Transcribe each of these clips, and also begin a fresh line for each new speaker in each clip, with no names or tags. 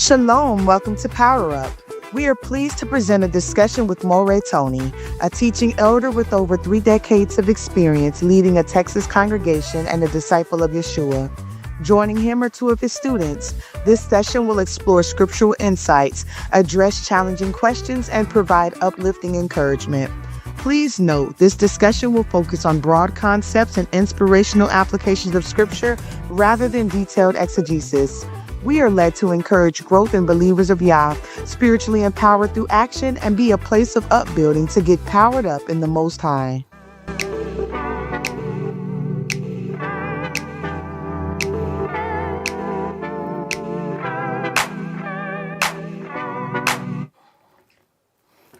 Shalom, welcome to Power Up. We are pleased to present a discussion with Moray Tony, a teaching elder with over 3 decades of experience leading a Texas congregation and a disciple of Yeshua. Joining him are 2 of his students. This session will explore scriptural insights, address challenging questions, and provide uplifting encouragement. Please note, this discussion will focus on broad concepts and inspirational applications of Scripture rather than detailed exegesis. We are led to encourage growth in believers of Yah, spiritually empowered through action, and be a place of upbuilding to get powered up in the Most High.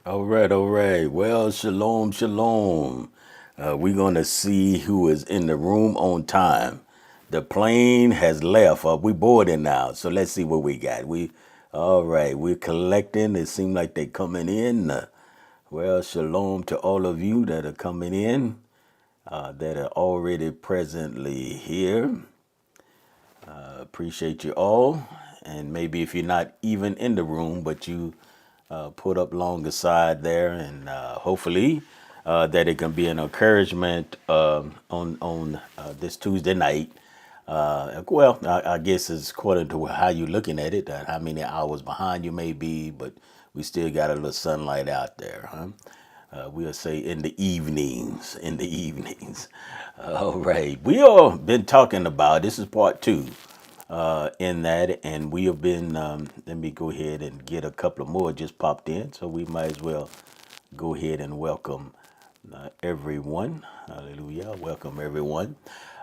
All right. Well, shalom. We're going to see who is in the room on time. The plane has left. We boarding now, so let's see what we got. All right, we're collecting. It seems like they're coming in. Well, shalom to all of you that are coming in, that are already presently here. Appreciate you all. And maybe if you're not even in the room, but you put up long aside there, and hopefully that it can be an encouragement on this Tuesday night. I guess it's according to how you're looking at it, how many hours behind you may be, but we still got a little sunlight out there, huh? We'll say in the evenings. All right. We all been talking about, this is part 2 in that, and we have been, let me go ahead and get a couple of more just popped in, so we might as well go ahead and welcome everyone. Hallelujah. Welcome everyone.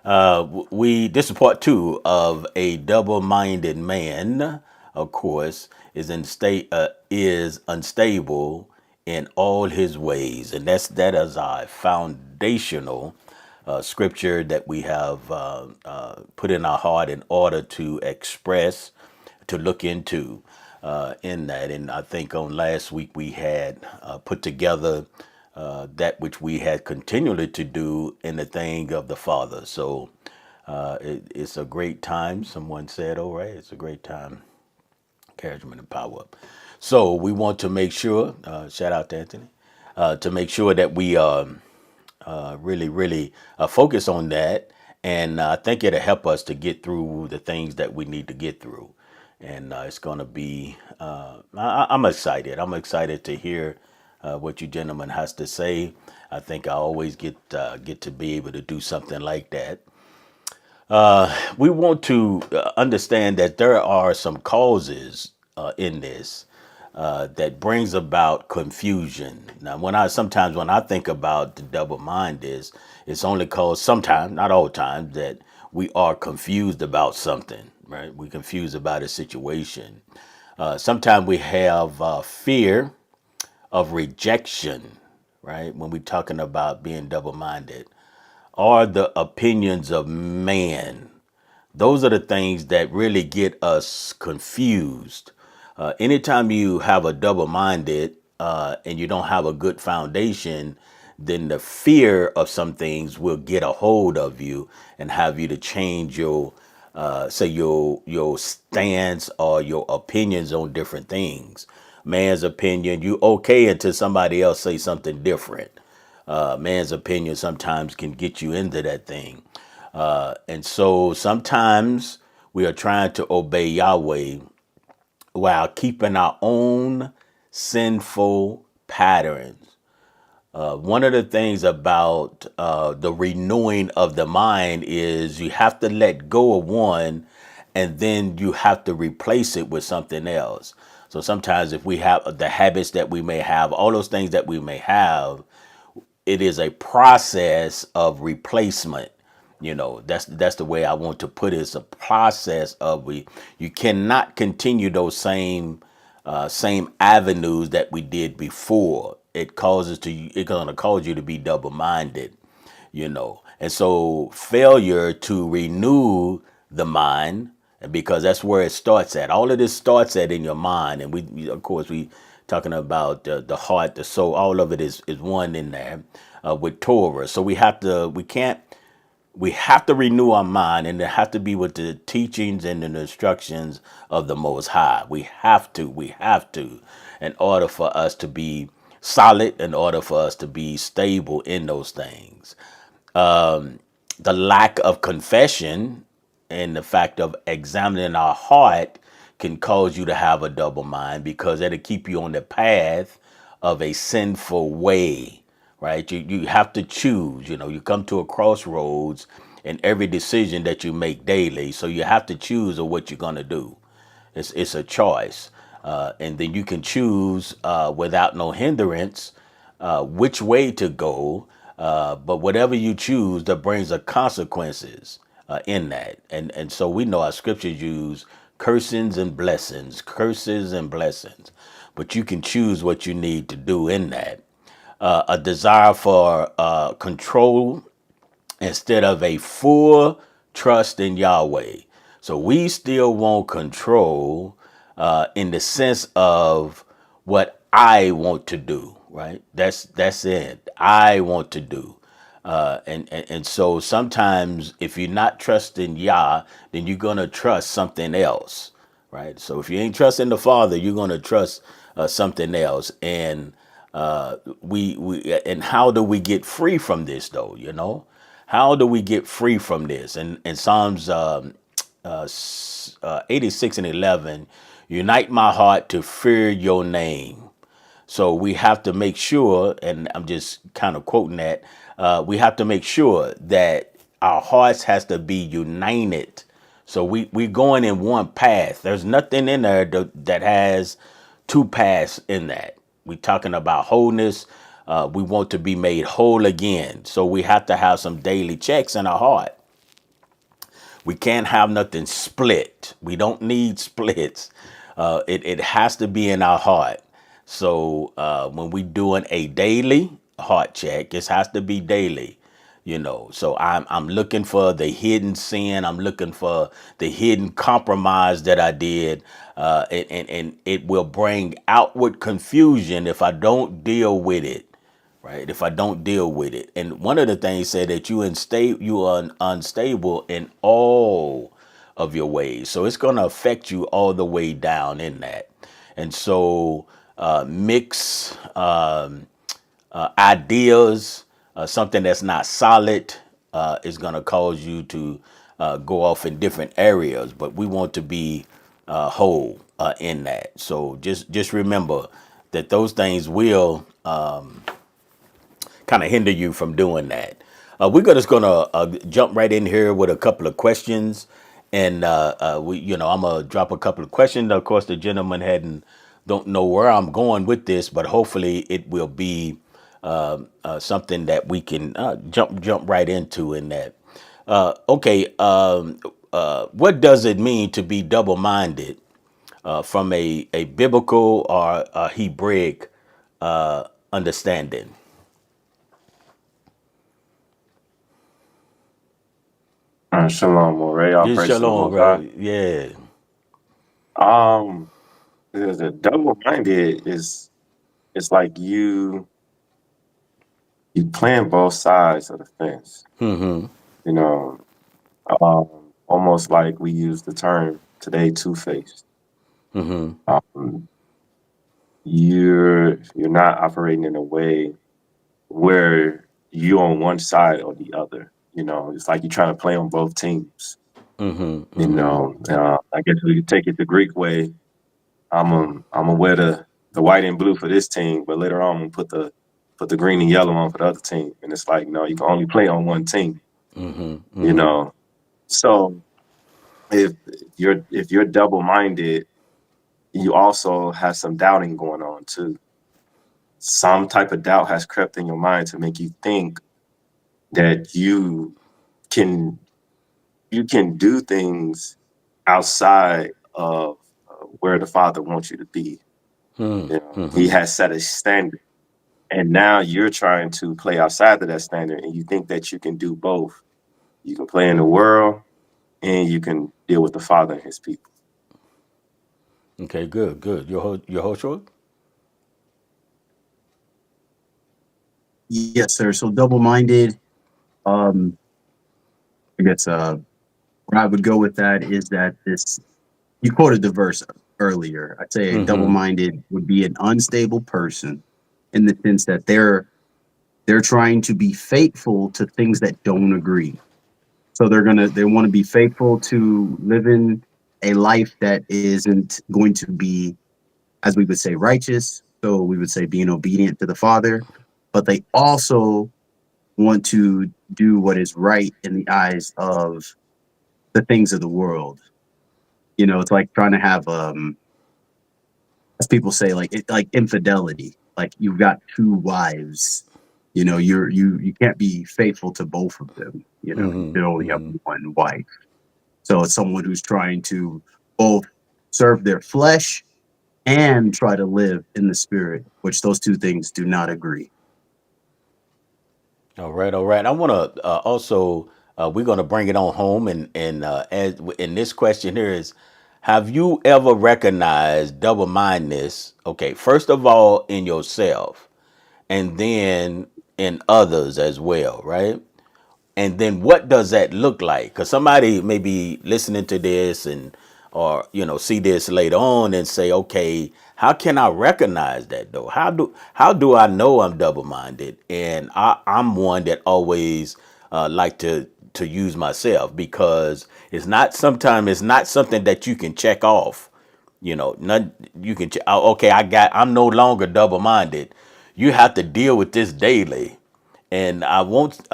This is part 2 of a double-minded man, of course, is unstable in all his ways. And that is our foundational scripture that we have put in our heart in order to express, to look into in that. And I think on last week we had put together that which we had continually to do in the thing of the Father. So it's a great time. Someone said, all right, it's a great time. Encouragement and power up. So we want to make sure, shout out to Anthony, to make sure that we really focus on that. And I think it'll help us to get through the things that we need to get through. And it's going to be, I'm excited. I'm excited to hear what you gentlemen has to say. I think I always get to be able to do something like that. We want to understand that there are some causes in this that brings about confusion. Now, sometimes when I think about the double mind, it's only cause sometimes, not all times, that we are confused about something, right? We're confused about a situation. Sometimes we have fear of rejection, right? When we're talking about being double-minded, or the opinions of man. Those are the things that really get us confused. Anytime you have a double-minded and you don't have a good foundation, then the fear of some things will get a hold of you and have you to change your stance or your opinions on different things. Man's opinion, you okay until somebody else say something different. Man's opinion sometimes can get you into that thing. And so sometimes we are trying to obey Yahweh while keeping our own sinful patterns. One of the things about the renewing of the mind is you have to let go of one and then you have to replace it with something else. So sometimes if we have the habits that we may have, all those things that we may have, it is a process of replacement. That's the way I want to put it. It's a process of you cannot continue those same avenues that we did before. It's going to cause you to be double-minded, And so failure to renew the mind, because that's where it starts at. All of this starts at in your mind. And we talking about the heart, the soul, all of it is one in there with Torah. So we can't We have to renew our mind, and it has to be with the teachings and the instructions of the Most High. We have to, in order for us to be solid, in order for us to be stable in those things. The lack of confession and the fact of examining our heart can cause you to have a double mind, because it'll keep you on the path of a sinful way, right? You have to choose. You come to a crossroads in every decision that you make daily. So you have to choose of what you're going to do. It's a choice. And then you can choose without no hindrance which way to go. But whatever you choose, that brings the consequences in that. And so we know our scriptures use curses and blessings. But you can choose what you need to do in that. A desire for control instead of a full trust in Yahweh. So we still want control in the sense of what I want to do, right? That's it. I want to do. And so sometimes if you're not trusting Yah, then you're going to trust something else, right? So if you ain't trusting the Father, you're going to trust something else. And and how do we get free from this, though? How do we get free from this? And in Psalms 86 and 11, unite my heart to fear your name. So we have to make sure, and I'm just kind of quoting that, we have to make sure that our hearts has to be united. So we're going in one path. There's nothing in there that has two paths in that. We're talking about wholeness. We want to be made whole again. So we have to have some daily checks in our heart. We can't have nothing split. We don't need splits. It has to be in our heart. So when we doing a daily heart check, it has to be daily. So I'm looking for the hidden sin. I'm looking for the hidden compromise that I did, and it will bring outward confusion if I don't deal with it, right? If I don't deal with it. And one of the things said that you are unstable in all of your ways. So it's going to affect you all the way down in that. And so mix ideas, something that's not solid, is going to cause you to go off in different areas. But we want to be whole in that. So just remember that those things will kind of hinder you from doing that. We're just gonna jump right in here with a couple of questions, and I'm gonna drop a couple of questions. Of course, the gentleman hadn't don't know where I'm going with this, but hopefully it will be something that we can jump right into in that. Okay, what does it mean to be double-minded from a biblical or a Hebraic understanding?
Shalom, Moray. All
Just
praise to the
shalom,
Most High.
bro. Yeah.
Um, the double-minded is it's like you playing both sides of the fence.
Mm-hmm.
You know, almost like we use the term today, two-faced.
Mm-hmm.
Um, you're not operating in a way where you on one side or the other. It's like you're trying to play on both teams.
Mm-hmm. Mm-hmm.
I guess we could take it the Greek way. I'm gonna wear the white and blue for this team, but later on I'm gonna put the green and yellow on for the other team. And it's like, no, you can only play on one team,
Mm-hmm.
you
Mm-hmm.
know. So if you're double minded, you also have some doubting going on too. Some type of doubt has crept in your mind to make you think that can you can do things outside of where the Father wants you to be. He
Mm-hmm.
has set a standard. And now you're trying to play outside of that standard, and you think that you can do both. You can play in the world, and you can deal with the Father and His people.
Okay, good, good. Your whole short?
Yes, sir. So double-minded. Um, I guess where I would go with that is that this you quoted the verse earlier. I'd say a
Mm-hmm.
double-minded would be an unstable person in the sense that they're trying to be faithful to things that don't agree. So they want to be faithful to living a life that isn't going to be, as we would say, righteous. So we would say being obedient to the Father, but they also want to do what is right in the eyes of the things of the world. It's like trying to have as people say, like infidelity. Like you've got two wives. You can't be faithful to both of them. You
Mm-hmm.
can only have
Mm-hmm.
one wife. So it's someone who's trying to both serve their flesh and try to live in the spirit, which those two things do not agree.
All right, all right. I want to also we're going to bring it on home, as in this question here is, have you ever recognized double mindedness? Okay, first of all in yourself, and then in others as well, right? And then what does that look like? Because somebody may be listening to this and or see this later on and say, okay, how can I recognize that though? How do I know I'm double minded? And I'm one that always like to use myself, because it's not something that you can check off. None you can. Okay, I'm no longer double minded. You have to deal with this daily. And I want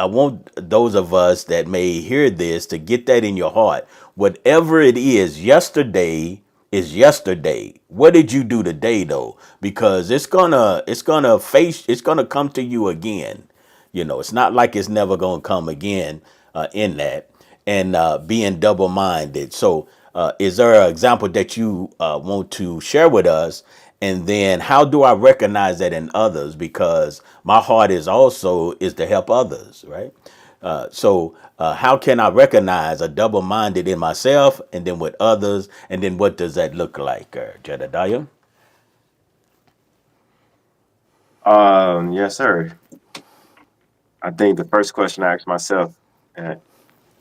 those of us that may hear this to get that in your heart. Whatever it is yesterday. What did you do today though? Because it's gonna come to you again. It's not like it's never gonna come again in that. And being double minded. So is there an example that you want to share with us? And then how do I recognize that in others? Because my heart is to help others, right? So how can I recognize a double minded in myself and then with others? And then what does that look like, Jedediah?
Yes, sir. I think the first question I asked myself, uh,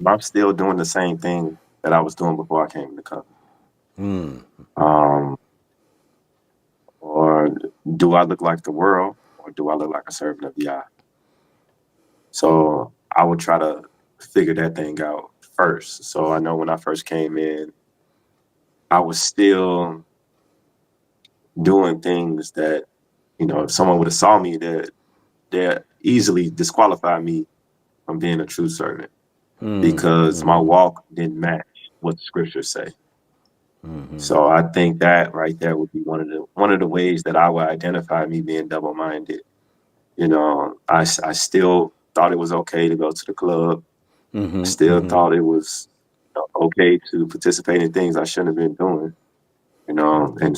am I still doing the same thing that I was doing before I came to covenant? Um, or do I look like the world, or do I look like a servant of Yah? So I would try to figure that thing out first. So I know when I first came in, I was still doing things that, if someone would have saw me, that they easily disqualify me from being a true servant, because my walk didn't match what the scriptures say. So I think that right there would be one of the ways that I would identify me being double minded. I still thought it was okay to go to the club. I still thought it was okay to participate in things I shouldn't have been doing. And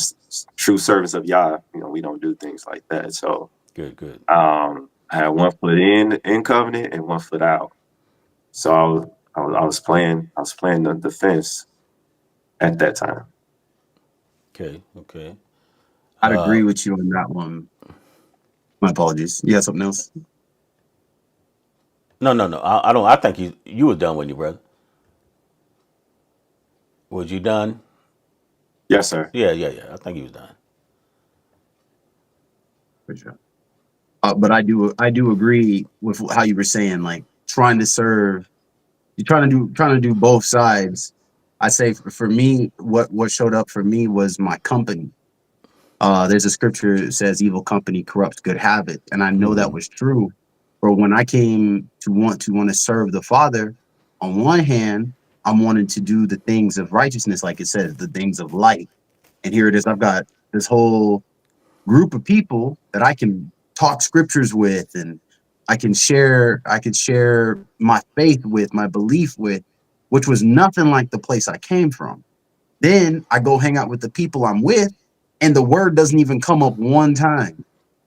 true servants of Yah, we don't do things like that. So
Good, good.
I had one foot in covenant and one foot out. So I was playing the defense at that time.
Okay, okay.
I'd agree with you on that one. My apologies. You had something else?
No, no, no. I don't. I think you were done when you brother. Was you done?
Yes, sir.
Yeah, yeah, yeah. I think he was done.
For sure. But I do agree with how you were saying, like trying to serve. You're trying to do both sides. I say for me, what showed up for me was my company. There's a scripture that says evil company corrupts good habit, and I know that was true. But when I came to want to serve the Father, on one hand, I'm wanting to do the things of righteousness, like it says, the things of light. And here it is. I've got this whole group of people that I can talk scriptures with, and I can share my faith with, my belief with, which was nothing like the place I came from. Then I go hang out with the people I'm with, and the word doesn't even come up one time.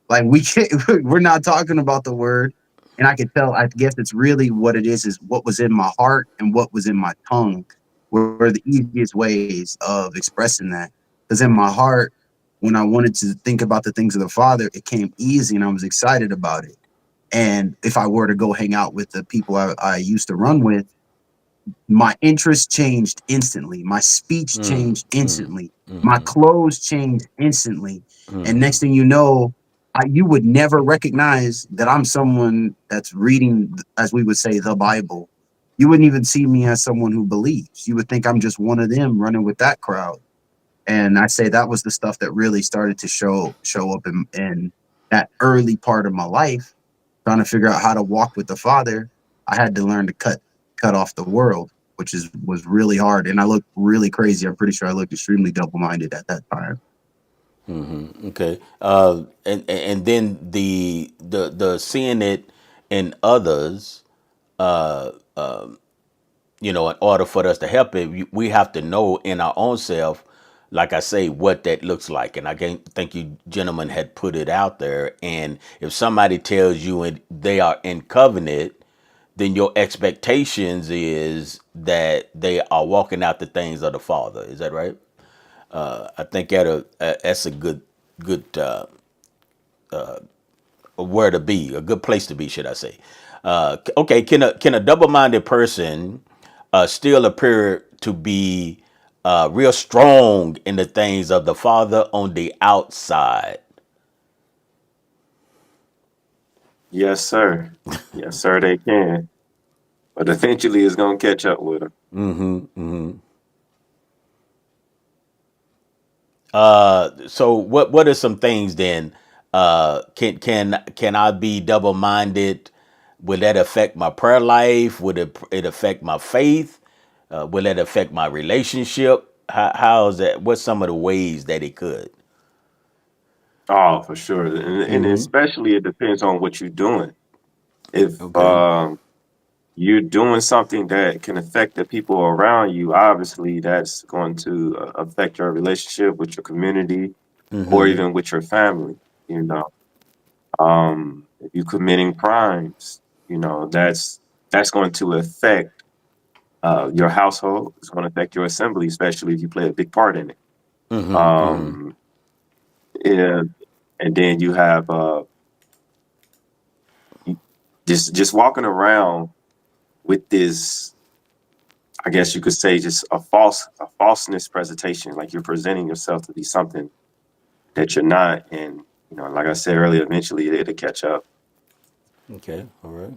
Like we can't, we're not talking about the word. And I could tell, I guess it's really what it is what was in my heart and what was in my tongue were the easiest ways of expressing that. Because in my heart, when I wanted to think about the things of the Father, it came easy and I was excited about it. And if I were to go hang out with the people I used to run with, my interest changed instantly. My speech
Mm,
changed
mm,
instantly. My
mm-hmm,
clothes changed instantly. And
mm-hmm.
next thing you know, you would never recognize that I'm someone that's reading, as we would say, the Bible. You wouldn't even see me as someone who believes. You would think I'm just one of them running with that crowd. And I say that was the stuff that really started to show up in that early part of my life, trying to figure out how to walk with the Father. I had to learn to cut off the world, which is was really hard. And I looked really crazy. I'm pretty sure I looked extremely double minded at that time.
Okay. And then the seeing it in others, in order for us to help it, we have to know in our own self, like I say, what that looks like. And I think you gentlemen had put it out there. And if somebody tells you and they are in covenant, then your expectations is that they are walking out the things of the Father. Is that right? I think that's a good where to be, a good place to be, should I say? Okay, can a double-minded person still appear to be real strong in the things of the Father on the outside?
Yes, sir. Yes, sir, they can. But eventually it's gonna catch up with them.
So what are some things then? Can I be double-minded? Will that affect my prayer life? Would it affect my faith? Will it affect my relationship? How is that? What's some of the ways that it could?
Oh, for sure. And
Mm-hmm.
especially it depends on what you're doing. If
Okay.
you're doing something that can affect the people around you, obviously that's going to affect your relationship with your community or
Mm-hmm.
even with your family, you know. If you're committing crimes, that's going to affect your household. It's going to affect your assembly, especially if you play a big part in it.
Mm-hmm. Mm-hmm.
Um, yeah, and then you have you- just walking around with this, I guess you could say, just a falseness presentation, like you're presenting yourself to be something that you're not. And like I said earlier, eventually it'll catch up.
Okay. All right.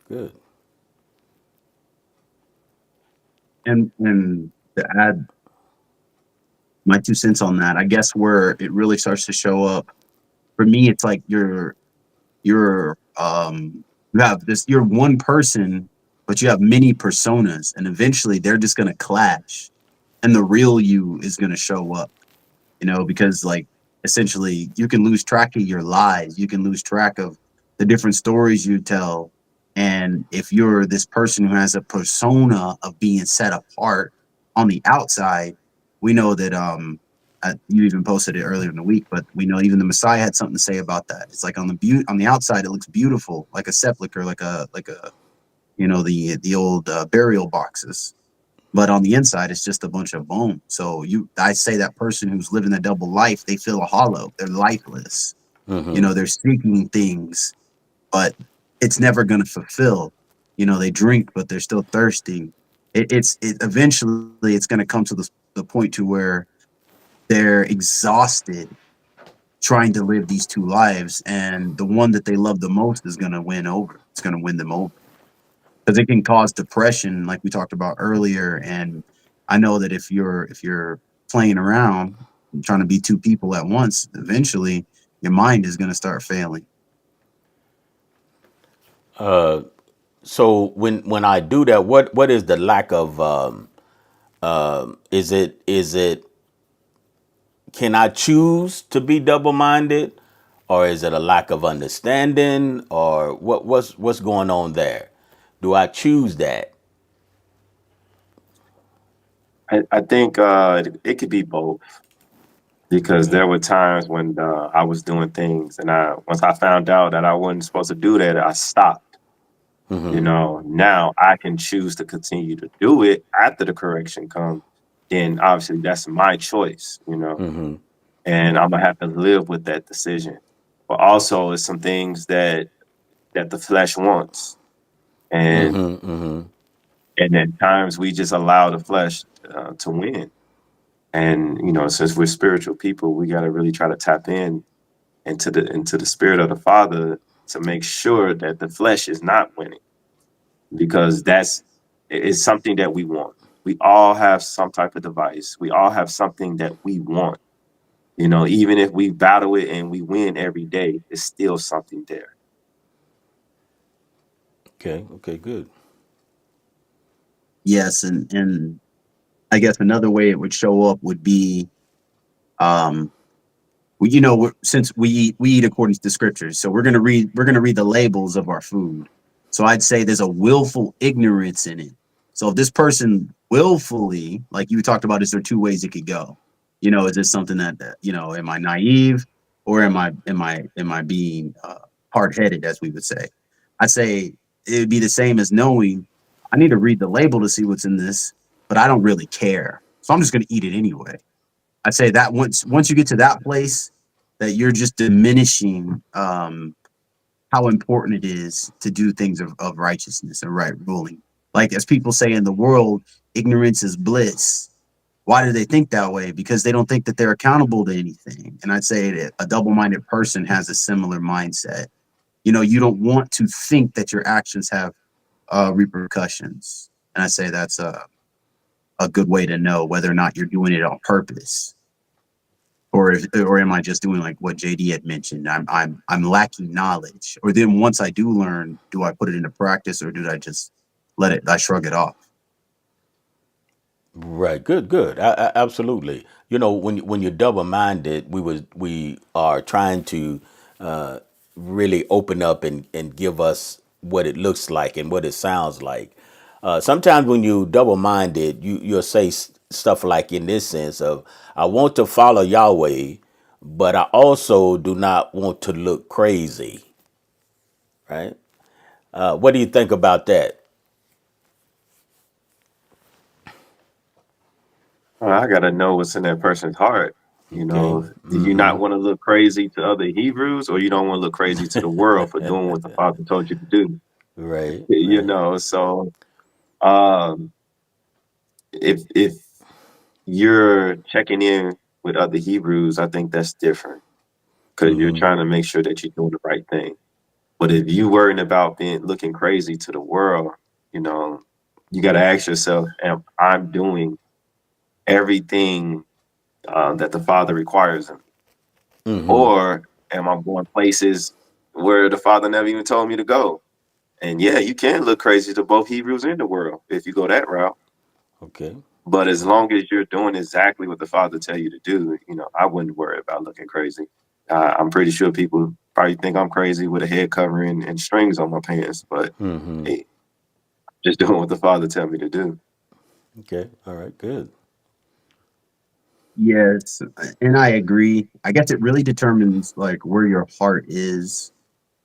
Good.
And to add my 2 cents on that, I guess where it really starts to show up for me, it's like you have this you're one person, but you have many personas, and eventually they're just gonna clash, and the real you is gonna show up. Because like essentially you can lose track of your lies, you can lose track of the different stories you tell. And if you're this person who has a persona of being set apart on the outside, we know that you even posted it earlier in the week, but we know even the Messiah had something to say about that. It's like on the outside it looks beautiful, like a sepulcher, like a the old burial boxes, but on the inside it's just a bunch of bone. So I say that person who's living that double life, they feel hollow, they're lifeless.
Mm-hmm.
They're seeking things, but it's never going to fulfill. They drink but they're still thirsty. It eventually it's going to come to the point to where they're exhausted trying to live these two lives, and the one that they love the most is going to win over. It's going to win them over, because it can cause depression, like we talked about earlier. And I know that if you're playing around and trying to be two people at once, eventually your mind is going to start failing.
So when I do that, what is the lack of is it can I choose to be double minded, or is it a lack of understanding, or what's going on there? Do I choose that?
I think it could be both, because
Okay.
there were times when I was doing things, and once I found out that I wasn't supposed to do that, I stopped.
Mm-hmm.
Now I can choose to continue to do it after the correction comes. Then obviously that's my choice,
Mm-hmm.
and I'm gonna have to live with that decision. But also, it's some things that the flesh wants, and
Mm-hmm. Mm-hmm.
And at times we just allow the flesh to win. And since we're spiritual people, we got to really try to tap in into the spirit of the Father to make sure that the flesh is not winning, because it's something that we want. We all have some type of device. We all have something that we want. Even if we battle it and we win every day, it's still something there.
Okay. Okay. Good.
Yes, and I guess another way it would show up would be, um, since we eat according to the scriptures, so we're gonna read the labels of our food. So I'd say there's a willful ignorance in it. So if this person willfully, like you talked about, is there two ways it could go? Is this something that am I naive, or am I being hard headed, as we would say? I'd say it would be the same as knowing I need to read the label to see what's in this, but I don't really care, so I'm just gonna eat it anyway. I'd say that once you get to that place, that you're just diminishing how important it is to do things of righteousness and right ruling. Like as people say in the world, ignorance is bliss. Why do they think that way? Because they don't think that they're accountable to anything. And I'd say that a double-minded person has a similar mindset. You don't want to think that your actions have repercussions. And I say that's a good way to know whether or not you're doing it on purpose, or am I just doing like what JD had mentioned? I'm lacking knowledge. Or then once I do learn, do I put it into practice, or do I just I shrug it off?
Right. Good. Good. Absolutely. When you're double minded, we are trying to really open up and give us what it looks like and what it sounds like. Sometimes when you double minded, you'll say stuff like in this sense of, I want to follow Yahweh, but I also do not want to look crazy. Right. What do you think about that?
I gotta know what's in that person's heart.
Okay.
Do you not want to look crazy to other Hebrews, or you don't want to look crazy to the world for doing what the Father told you to do?
Right.
You
Right.
know, so um, if you're checking in with other Hebrews, I think that's different, because you're
Mm-hmm.
trying to make sure that you're doing the right thing. But if you worrying about being looking crazy to the world, you know, you got to ask yourself, am I doing everything that the Father requires of me?
Mm-hmm.
Or am I going places where the Father never even told me to go? And yeah, you can look crazy to both Hebrews and the world if you go that route.
Okay.
But as long as you're doing exactly what the Father tell you to do, I wouldn't worry about looking crazy. I'm pretty sure people probably think I'm crazy with a head covering and strings on my pants, but
Mm-hmm.
hey, just doing what the Father tell me to do.
Okay. All right. Good.
Yes, and I agree. I guess it really determines like where your heart is.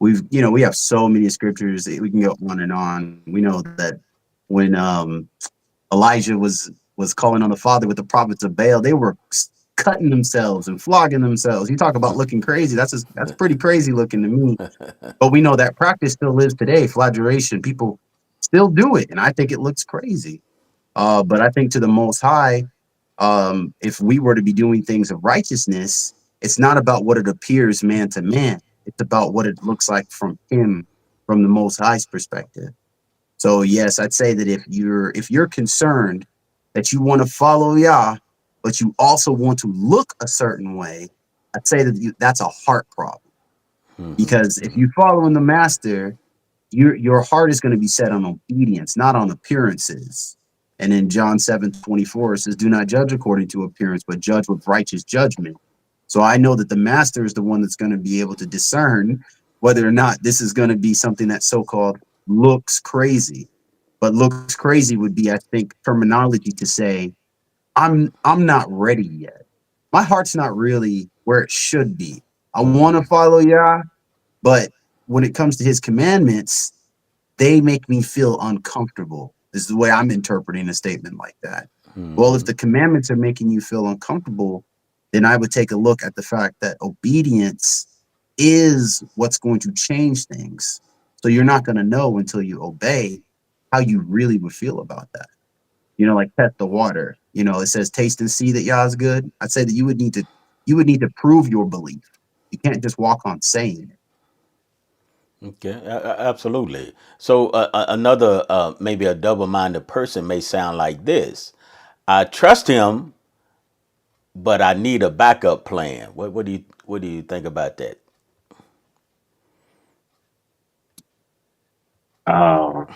We have so many scriptures that we can go on and on. We know that when Elijah was calling on the Father with the prophets of Baal, they were cutting themselves and flogging themselves. You talk about looking crazy. That's pretty crazy looking to me. But we know that practice still lives today. Flagellation, people still do it, and I think it looks crazy. But I think to the Most High, if we were to be doing things of righteousness, it's not about what it appears man to man. It's about what it looks like from Him, from the Most High's perspective. So yes, I'd say that if you're concerned that you want to follow Yah, but you also want to look a certain way, I'd say that that's a heart problem.
Mm-hmm.
Because if you follow in the master, your heart is going to be set on obedience, not on appearances. And in John 7:24, it says, "Do not judge according to appearance, but judge with righteous judgment." So I know that the master is the one that's going to be able to discern whether or not this is going to be something that so-called looks crazy. But looks crazy would be, I think, terminology to say, I'm not ready yet. My heart's not really where it should be. I want to
Mm-hmm.
follow Yah, but when it comes to his commandments, they make me feel uncomfortable. This is the way I'm interpreting a statement like that. Well, if
Mm-hmm.
the commandments are making you feel uncomfortable, then I would take a look at the fact that obedience is what's going to change things. So you're not going to know until you obey how you really would feel about that. Like test the water. It says taste and see that Yah is good. I'd say that you would need to prove your belief. You can't just walk on saying it.
Okay, absolutely. So another maybe a double-minded person may sound like this: I trust him, but I need a backup plan. What do you think about that?
Um,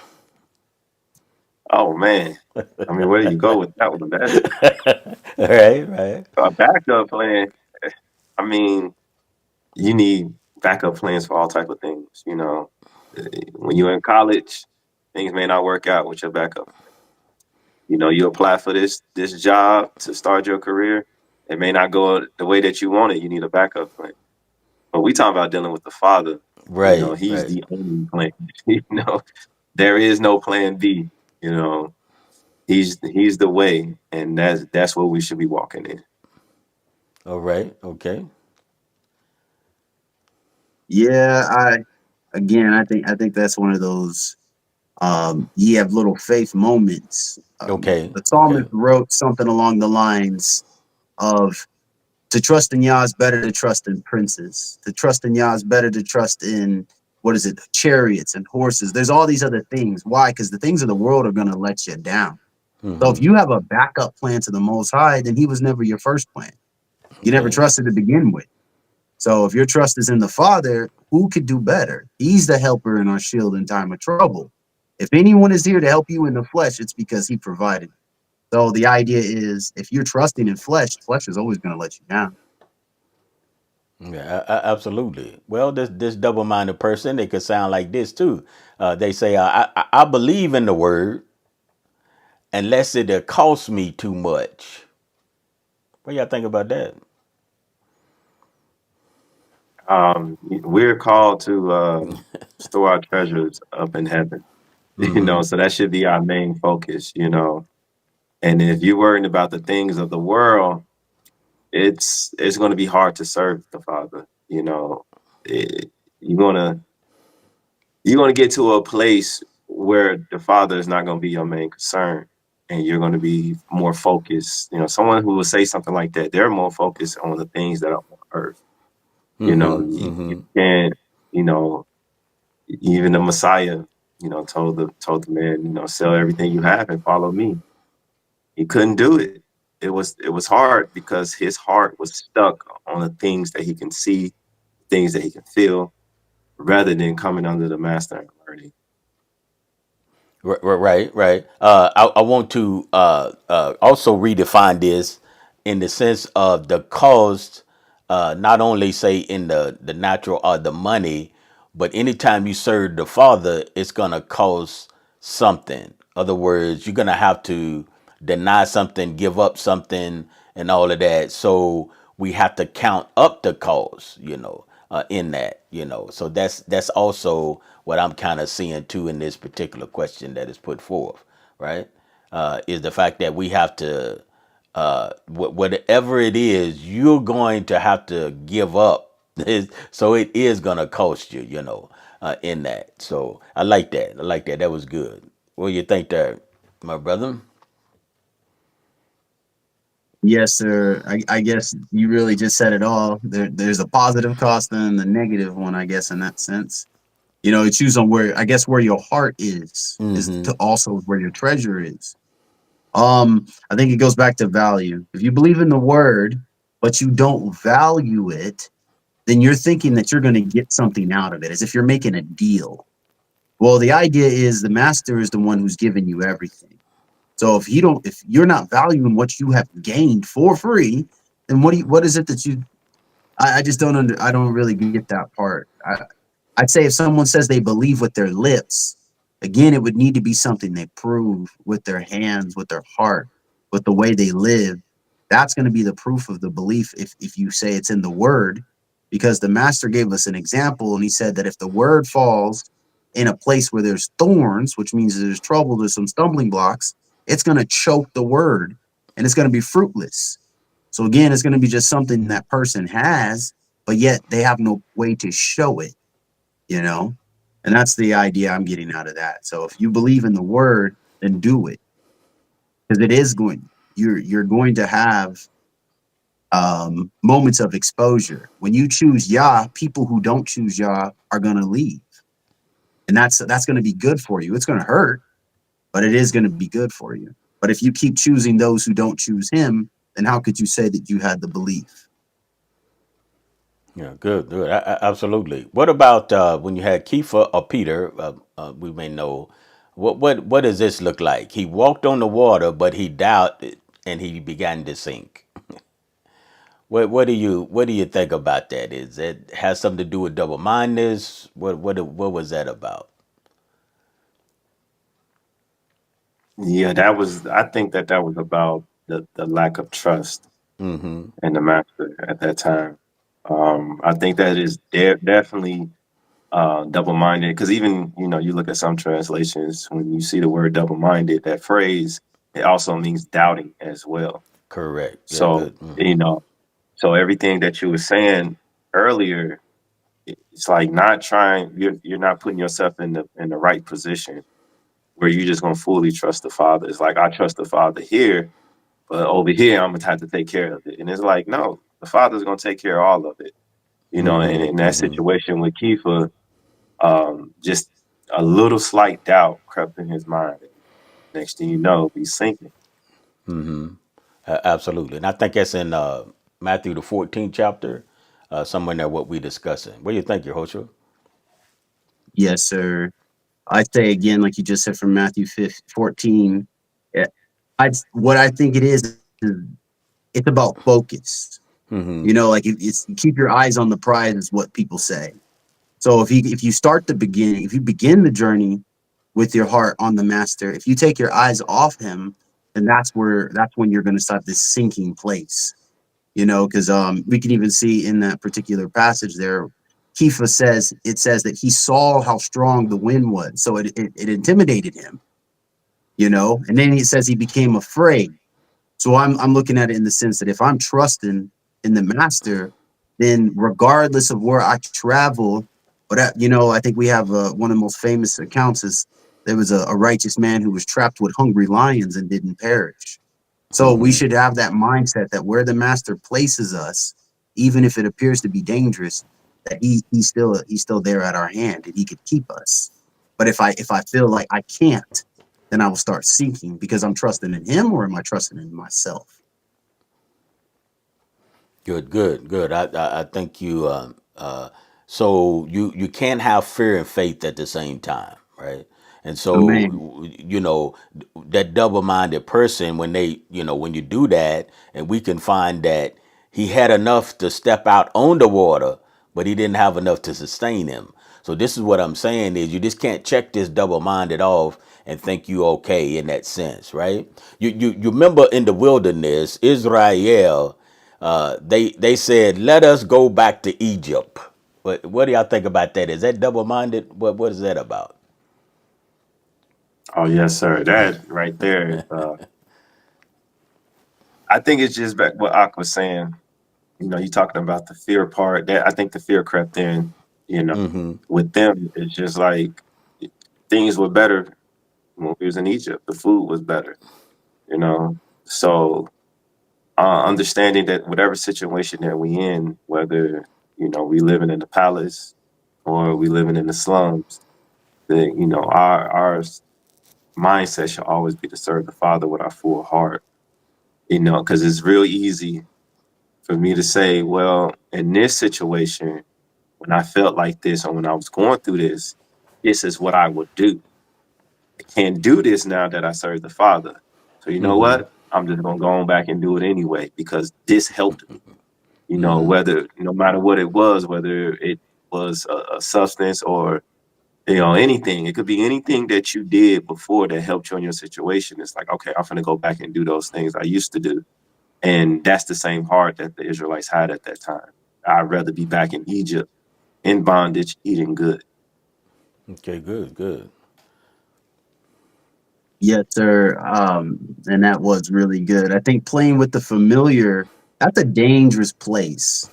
oh man, I mean, where do you go with that one? That's
Right, right.
a backup plan. I mean, you need backup plans for all type of things. When you're in college, things may not work out with your backup. You apply for this job to start your career. It may not go the way that you want it. You need a backup plan. But we talk about dealing with the Father.
Right,
He's
right.
the only plan. There is no plan B. You know, he's the way, and that's what we should be walking in.
All right. Okay.
Yeah, I think that's one of those ye have little faith moments.
Okay.
The
Okay.
psalmist wrote something along the lines of to trust in Yah is better to trust in princes. To trust in Yah is better to trust in what is it, chariots and horses. There's all these other things. Why? Because the things of the world are going to let you down. So if
Mm-hmm.
you have a backup plan to the Most High, then He was never your first plan. You never
Okay.
trusted to begin with. So if your trust is in the Father, who could do better? He's the helper and our shield in time of trouble. If anyone is here to help you in the flesh, it's because He provided. So the idea is, if you're trusting in flesh is always going to let you down.
Yeah, absolutely. Well, this double-minded person, they could sound like this too. They say, I believe in the word unless it costs me too much. What y'all think about that?
We're called to store our treasures up in heaven.
Mm-hmm.
So that should be our main focus. And if you're worrying about the things of the world, it's going to be hard to serve the Father. It, you're gonna you're gonna get to a place where the Father is not going to be your main concern, and you're going to be more focused. Someone who will say something like that, they're more focused on the things that are on earth.
Mm-hmm.
You
Mm-hmm.
can't. You know, even the Messiah. Told the man, sell everything you have and follow me. He couldn't do it. It was hard because his heart was stuck on the things that he can see, things that he can feel, rather than coming under the master and learning.
Right, right. I want to also redefine this in the sense of the cost, not only say in the natural or the money, but anytime you serve the Father, it's gonna cost something. Other words, you're gonna have to deny something, give up something, and all of that. So we have to count up the cost, in that, So that's also what I'm kind of seeing too in this particular question that is put forth, right? Is the fact that we have to, whatever it is, you're going to have to give up. So it is going to cost you, in that. So I like that. I like that. That was good. What do you think there, my brother?
Yes, sir. I guess you really just said it all. There's a positive cost and the negative one, I guess, in that sense. You choose on where your heart is
Mm-hmm.
to also where your treasure is. I think it goes back to value. If you believe in the word, but you don't value it, then you're thinking that you're going to get something out of it, as if you're making a deal. Well, the idea is the master is the one who's giving you everything. So if you're not valuing what you have gained for free, then what is it that you? I just I don't really get that part. I'd say if someone says they believe with their lips, again, it would need to be something they prove with their hands, with their heart, with the way they live. That's going to be the proof of the belief if you say it's in the word, because the master gave us an example and he said that if the word falls in a place where there's thorns, which means there's trouble, there's some stumbling blocks, it's going to choke the word and it's going to be fruitless. So again, it's going to be just something that person has, but yet they have no way to show it, you know? And that's the idea I'm getting out of that. So if you believe in the word, then do it, because it is going. You're going to have moments of exposure. When you choose Yah, people who don't choose Yah are going to leave, and that's going to be good for you. It's going to hurt, but it is going to be good for you. But if you keep choosing those who don't choose Him, then how could you say that you had the belief?
Yeah, good, good. Absolutely. What about when you had Kepha or Peter? We may know what does this look like? He walked on the water, but he doubted and he began to sink. What do you think about that? Is that has something to do with double mindedness? What was that about?
Yeah, that was. I think that that was about the lack of trust
Mm-hmm.
in the master at that time. I think that is definitely double-minded, because even you look at some translations, when you see the word double-minded, that phrase, it also means doubting as well.
Correct. Yeah.
So
Good. Mm-hmm.
so everything that you were saying earlier, it's like not trying. You're not putting yourself in the right position where you're just gonna fully trust the Father. It's like I trust the Father here, but over here I'm gonna have to take care of it. And it's like no, the Father's gonna take care of all of it. And
Mm-hmm.
in that
Mm-hmm.
situation with Kiefer, just a little slight doubt crept in his mind. Next thing you know, he's sinking.
Mm-hmm. Absolutely. And I think that's in Matthew the 14th chapter, somewhere in there what we discussing. What do you think, Yehoshua?
Yes, sir. I say again, like you just said from Matthew 14. eh, what I think it is it's about focus.
Mm-hmm.
Like it's keep your eyes on the prize is what people say. So if you start the beginning, if you begin the journey with your heart on the master, if you take your eyes off him, then that's when you're going to start this sinking place. Because we can even see in that particular passage there, Kepha says that he saw how strong the wind was, so it intimidated him. And then he says he became afraid. So I'm looking at it in the sense that if I'm trusting in the master, then regardless of where I travel, but I think we have one of the most famous accounts is there was a righteous man who was trapped with hungry lions and didn't perish. So we
Mm-hmm.
should have that mindset that where the master places us, even if it appears to be dangerous, that he's still there at our hand and he could keep us. But if I feel like I can't, then I will start sinking because I'm trusting in him, or am I trusting in myself?
Good, good, good. I think you. So you can't have fear and faith at the same time, right? And
Amen.
so that double-minded person, when you do that, and we can find that he had enough to step out on the water, but he didn't have enough to sustain him. So this is what I'm saying is you just can't check this double-minded off and think you okay in that sense, right? You remember in the wilderness, Israel, they said, "Let us go back to Egypt." What do y'all think about that? Is that double minded? What is that about?
Oh yes, sir. That right there is. I think it's just back what Ak was saying. You talking about the fear part. That I think the fear crept in. You know,
Mm-hmm.
with them, it's just like things were better when we was in Egypt. The food was better. So understanding that whatever situation that we in, whether we living in the palace or we living in the slums, that our mindset should always be to serve the Father with our full heart. Because it's real easy for me to say, well, in this situation, when I felt like this or when I was going through this is what I would do. I can't do this now that I serve the Father. So you know
Mm-hmm.
what? I'm just gonna go on back and do it anyway because this helped me.
Mm-hmm.
Whether no matter what it was, whether it was a substance or anything. It could be anything that you did before that helped you in your situation. It's like, okay, I'm gonna go back and do those things I used to do. And that's the same heart that the Israelites had at that time. I'd rather be back in Egypt in bondage, eating good.
Okay, good, good.
Yes, sir. And that was really good. I think playing with the familiar, that's a dangerous place.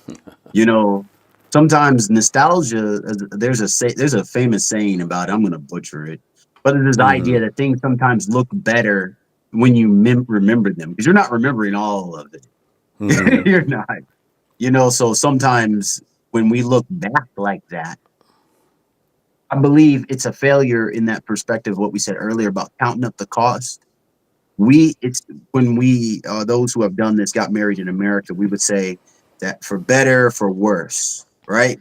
You know, Sometimes nostalgia, there's a famous saying about it, I'm gonna butcher it, but there's this idea
Mm-hmm.
that things sometimes look better when you remember them because you're not remembering all of it.
Mm-hmm.
You're not, you know. So sometimes when we look back like that, I believe it's a failure in that perspective. What we said earlier about counting up the cost, we it's when we those who have done this got married in America, we would say that for better, for worse, right?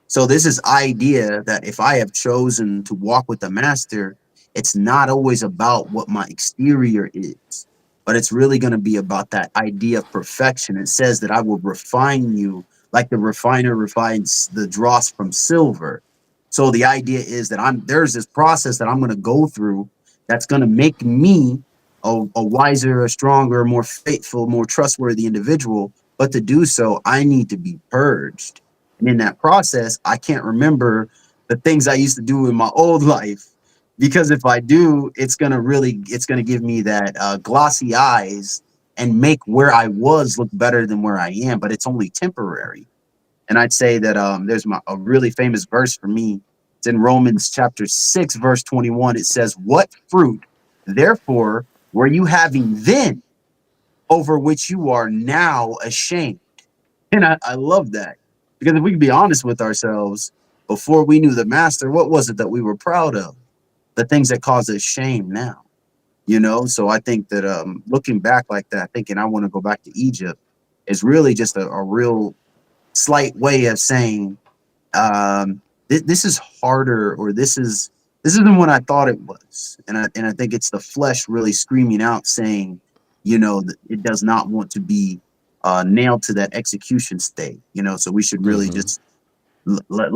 So this is idea that if I have chosen to walk with the master, it's not always about what my exterior is, but it's really going to be about that idea of perfection. It says that I will refine you like the refiner refines the dross from silver. So the idea is that there's this process that I'm going to go through that's going to make me a wiser, a stronger, more faithful, more trustworthy individual. But to do so, I need to be purged. And in that process, I can't remember the things I used to do in my old life. Because if I do, it's gonna give me that glossy eyes and make where I was look better than where I am. But it's only temporary. And I'd say that a really famous verse for me. It's in Romans chapter 6, verse 21. It says, "What fruit, therefore, were you having then over which you are now ashamed?" And I love that. Because if we can be honest with ourselves, before we knew the master, what was it that we were proud of? The things that cause us shame now. You know, so I think that looking back like that, thinking I want to go back to Egypt is really just a real slight way of saying this is harder, or this isn't what I thought it was. And I think it's the flesh really screaming out saying, you know, that it does not want to be nailed to that execution state, you know. So we should really
Mm-hmm.
just let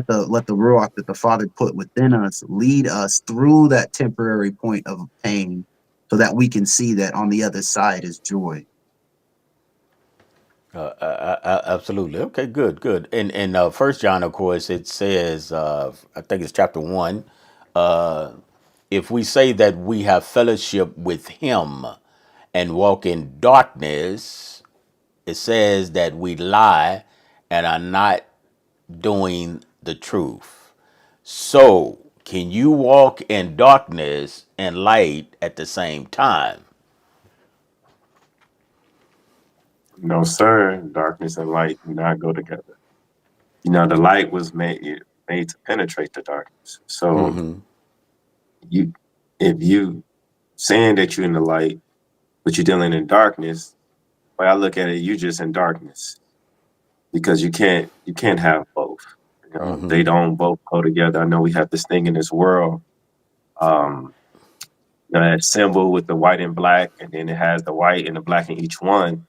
the ruach that the Father put within us lead us through that temporary point of pain, so that we can see that on the other side is joy.
Absolutely. Okay. Good. Good. In First John, of course, it says, I think it's chapter 1. Uh, if we say that we have fellowship with Him and walk in darkness, it says that we lie and are not doing the truth. So, can you walk in darkness and light at the same time?
No, sir. Darkness and light do not go together. You know, the light was made to penetrate the darkness. So
Mm-hmm.
you, if you saying that you're in the light, but you're dealing in darkness, way I look at it, you just in darkness because you can't have both. You know,
Mm-hmm.
they don't both go together. I know we have this thing in this world, um, that symbol with the white and black, and then it has the white and the black in each one,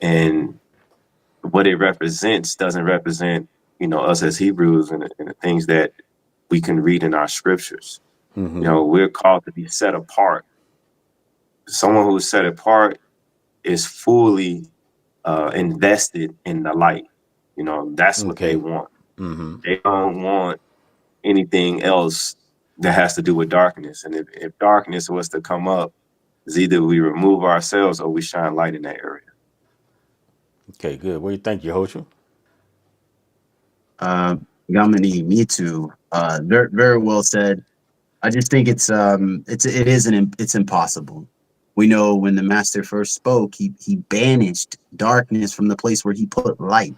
and what it represents doesn't represent, you know, us as Hebrews and the things that we can read in our scriptures. You
Mm-hmm.
know, we're called to be set apart. Someone who's set apart is fully invested in the light. You know, that's what they
Okay.
want.
Mm-hmm.
They don't want anything else that has to do with darkness. And if darkness was to come up, is either we remove ourselves or we shine light in that area.
Okay. Good. What do you think, Yehoshua?
Uh, Yamini, me too. Very, very well said. I just think it's impossible. We know when the master first spoke, he banished darkness from the place where he put light.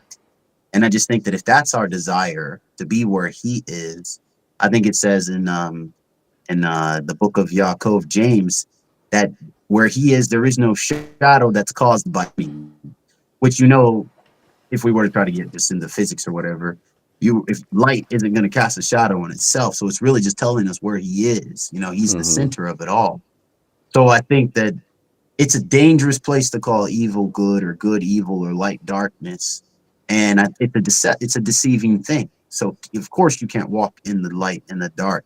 And I just think that if that's our desire to be where he is, I think it says in the book of Yaakov, James, that where he is, there is no shadow that's caused by me. Which, you know, if we were to try to get just into physics or whatever, if light isn't going to cast a shadow on itself, so it's really just telling us where he is. You know, he's the
Mm-hmm.
center of it all. So I think that it's a dangerous place to call evil good or good evil or light darkness, and it's a deceiving thing. So of course you can't walk in the light and the dark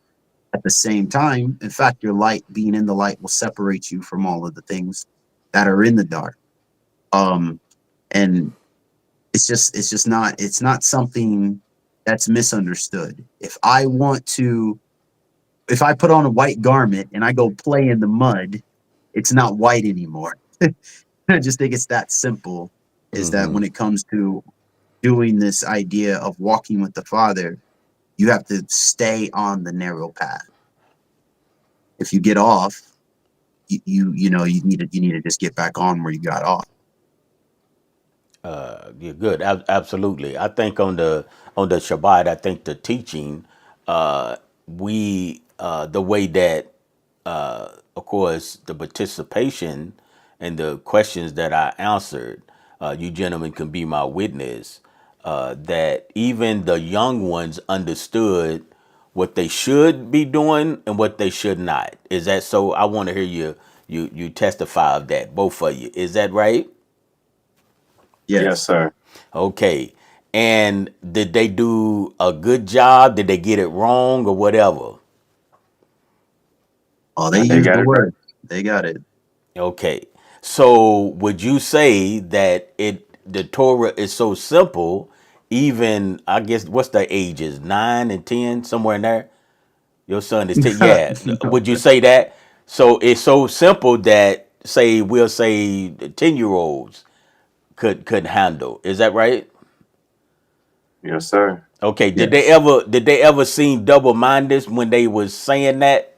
at the same time. In fact, your light being in the light will separate you from all of the things that are in the dark. Um, and it's not something that's misunderstood. If I put on a white garment and I go play in the mud, it's not white anymore. I just think it's that simple, is that
Mm-hmm.
when it comes to doing this idea of walking with the Father, you have to stay on the narrow path. If you get off, you need to just get back on where you got off.
Yeah, good. Absolutely. I think on the Shabbat, I think the teaching, we the way that, of course, the participation and the questions that I answered, you gentlemen can be my witness. That even the young ones understood what they should be doing and what they should not. Is that so? I want to hear you testify of that, both of you. Is that right?
Yes,
Yes.
sir.
Okay. And did they do a good job? Did they get it wrong or whatever?
Oh, they
They
used
got
the
it right.
word. They got it.
Okay. So would you say that the Torah is so simple, even I guess what's the ages? 9 and 10, somewhere in there? Your son is 10. Yeah.
No.
Would you say that? So it's so simple that say we'll say the 10-year-olds could handle. Is that right?
Yes, sir.
Okay.
Yes.
Did they ever seem double minded when they was saying that?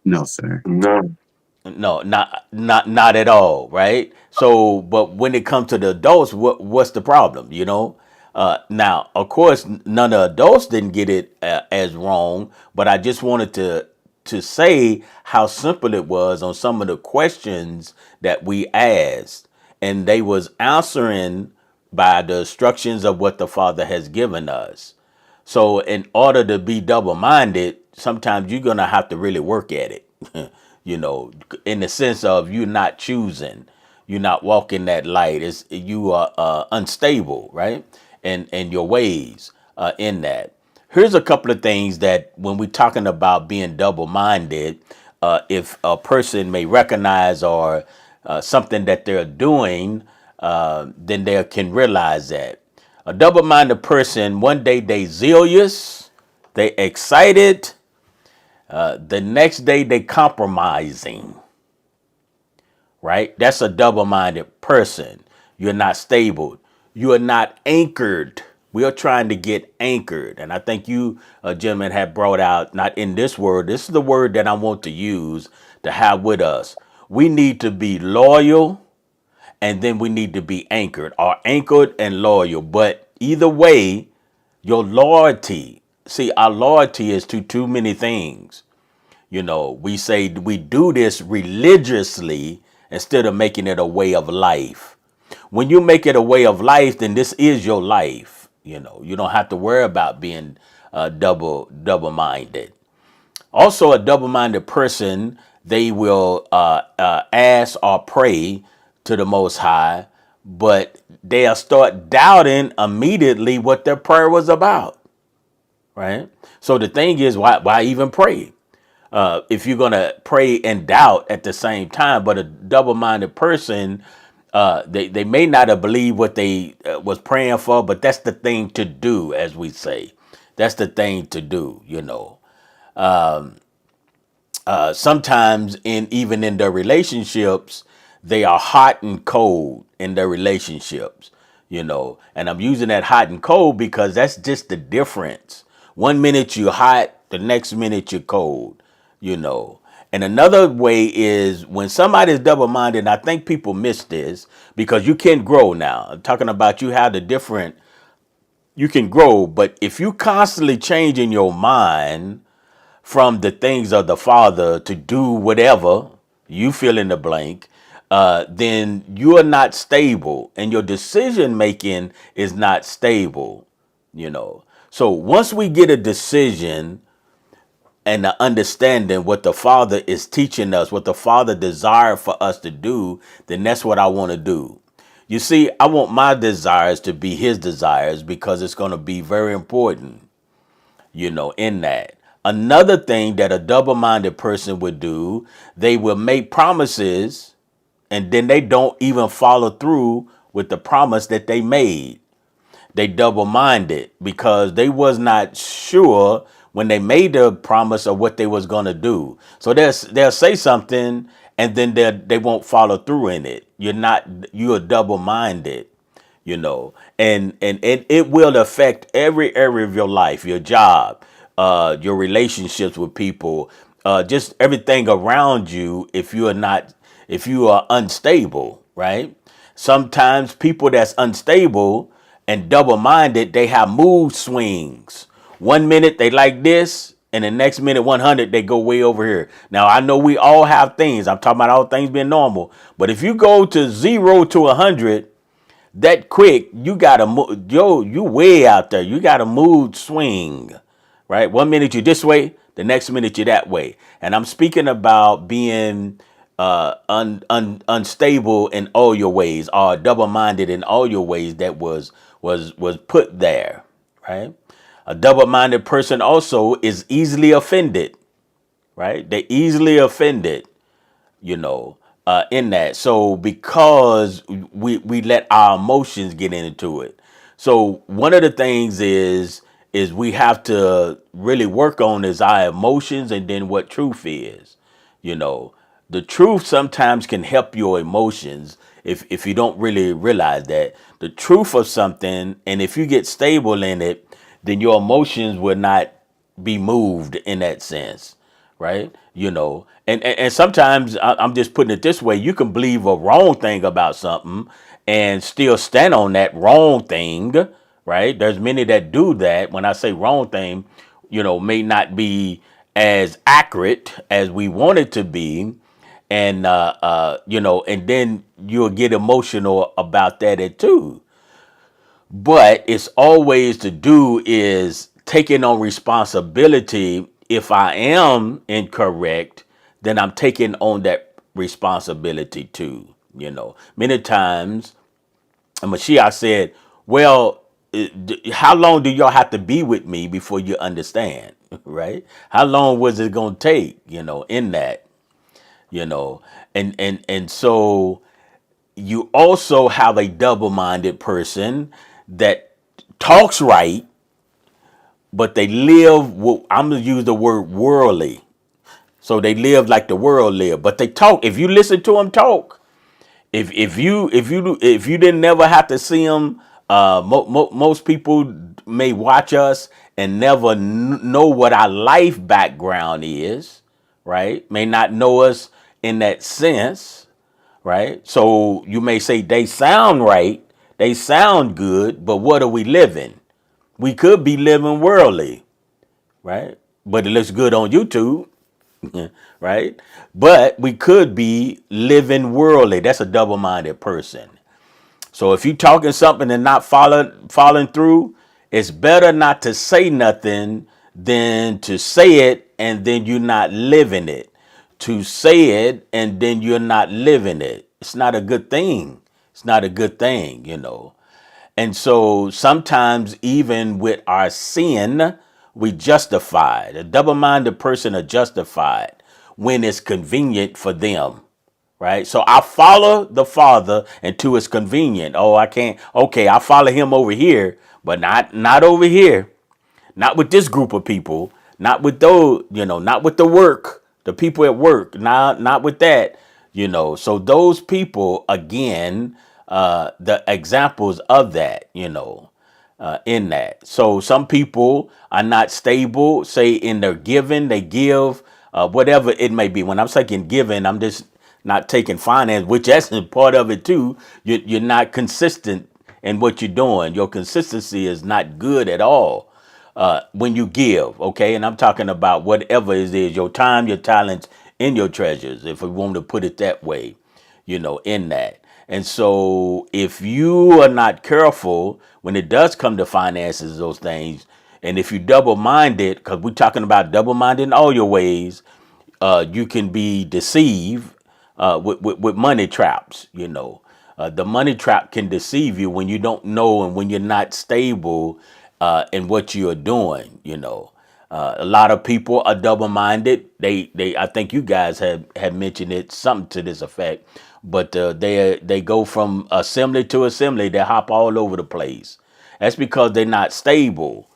No, sir.
No.
No, not at all, right? So, but when it comes to the adults, what's the problem? Now, of course, none of the adults didn't get it as wrong, but I just wanted to say how simple it was on some of the questions that we asked, and they was answering by the instructions of what the Father has given us. So, in order to be double minded, sometimes you're going to have to really work at it, you know, in the sense of you're not choosing, you're not walking that light. You are unstable, right? And your ways in that. Here's a couple of things that when we're talking about being double minded, if a person may recognize or something that they're doing, then they can realize that. A double-minded person, one day they zealous, they excited, the next day they compromising, right? That's a double-minded person. You're not stable. You are not anchored. We are trying to get anchored. And I think you, gentlemen, have brought out, not in this word, this is the word that I want to use to have with us. We need to be loyal and then we need to be anchored or anchored and loyal. But either way, your loyalty, see, our loyalty is to too many things. We say we do this religiously instead of making it a way of life. When you make it a way of life, then this is your life. You don't have to worry about being double minded. Also, a double minded person, they will ask or pray to the Most High, but they'll start doubting immediately what their prayer was about, right? So the thing is, why even pray? If you're going to pray and doubt at the same time, but a double minded person, they may not have believed what they was praying for, but that's the thing to do, as we say. That's the thing to do. Sometimes even in their relationships, they are hot and cold in their relationships. And I'm using that hot and cold because that's just the difference. One minute you're hot, the next minute you're cold. And another way is when somebody is double-minded, and I think people miss this because you can grow now. I'm talking about you can grow, but if you constantly change in your mind from the things of the Father to do whatever you fill in the blank, then you are not stable and your decision making is not stable. So once we get a decision and the understanding what the Father is teaching us, what the Father desired for us to do, then that's what I want to do. You see, I want my desires to be his desires because it's going to be very important, in that. Another thing that a double minded person would do, they will make promises and then they don't even follow through with the promise that they made. They double minded because they was not sure when they made the promise of what they was going to do. So they'll say something and then they won't follow through in it. You're double minded. you know, and it will affect every area of your life, your job, your relationships with people, just everything around you. If you are unstable, right? Sometimes people that's unstable and double-minded, they have mood swings. One minute they like this, and the next minute 100 they go way over here. Now I know we all have things. I'm talking about all things being normal, but if you go to 0 to 100 that quick, you gotta you way out there. You got a mood swing, right? One minute you're this way, the next minute you're that way. And I'm speaking about being unstable in all your ways, or double-minded in all your ways. That was put there, right? A double-minded person also is easily offended, right? They're easily offended, you know, in that. So because we let our emotions get into it. So one of the things is we have to really work on is our emotions, and then what truth is. You know, the truth sometimes can help your emotions if you don't really realize that the truth of something, and if you get stable in it, then your emotions will not be moved in that sense, right? You know, and sometimes I'm just putting it this way: you can believe a wrong thing about something and still stand on that wrong thing, right? There's many that do that. When I say wrong thing, you know, may not be as accurate as we want it to be, and you know, and then you'll get emotional about that too. But it's always to do is taking on responsibility. If I am incorrect, then I'm taking on that responsibility too. You know, many times, and Mashiach said, well, how long do y'all have to be with me before you understand? Right? How long was it going to take, you know, in that, you know, and so you also have a double-minded person that talks right, but they live, I'm going to use the word worldly. So they live like the world live, but they talk. If you listen to them talk, if you didn't never have to see them, most people may watch us and never know what our life background is, right? May not know us in that sense, right? So you may say they sound right, they sound good, but what are we living? We could be living worldly, right? But it looks good on YouTube, right? But we could be living worldly. That's a double-minded person. So if you talking something and not following through, it's better not to say nothing than to say it and then you're not living it. To say it and then you're not living it. It's not a good thing. It's not a good thing, you know. And so sometimes even with our sin, we justify it. A double-minded person are justified when it's convenient for them, right? So I follow the Father until it's convenient. Oh, I can't. Okay, I follow him over here, but not over here. Not with this group of people. Not with those, you know, not with the work, the people at work. Not with that, you know. So those people, again, the examples of that, you know, in that. So some people are not stable, say in their giving, they give, whatever it may be. When I'm saying giving, I'm just not taking finance, which that's a part of it too. You're not consistent in what you're doing. Your consistency is not good at all when you give, okay? And I'm talking about whatever it is, your time, your talents, and your treasures, if we want to put it that way, you know, in that. And so if you are not careful when it does come to finances, those things, and if you double-minded, because we're talking about double-minded in all your ways, you can be deceived with money traps, you know. The money trap can deceive you when you don't know and when you're not stable in what you're doing, you know. A lot of people are double-minded. I think you guys have mentioned it, something to this effect. But they go from assembly to assembly. They hop all over the place. That's because they're not stable.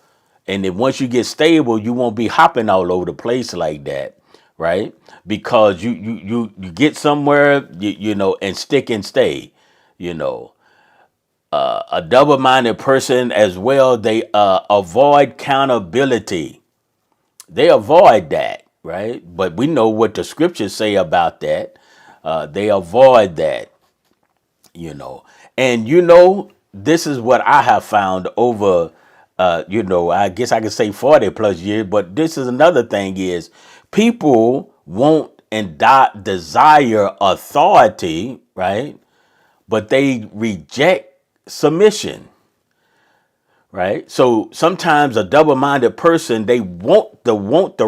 And then once you get stable, you won't be hopping all over the place like that, right? Because you get somewhere, you know, and stick and stay, you know. A double-minded person as well, they avoid accountability. They avoid that, right? But we know what the scriptures say about that. They avoid that, you know. And this is what I have found over, I guess I could say 40 plus years. But this is another thing: is people want and desire authority, right? But they reject submission, right? So sometimes a double-minded person, they want the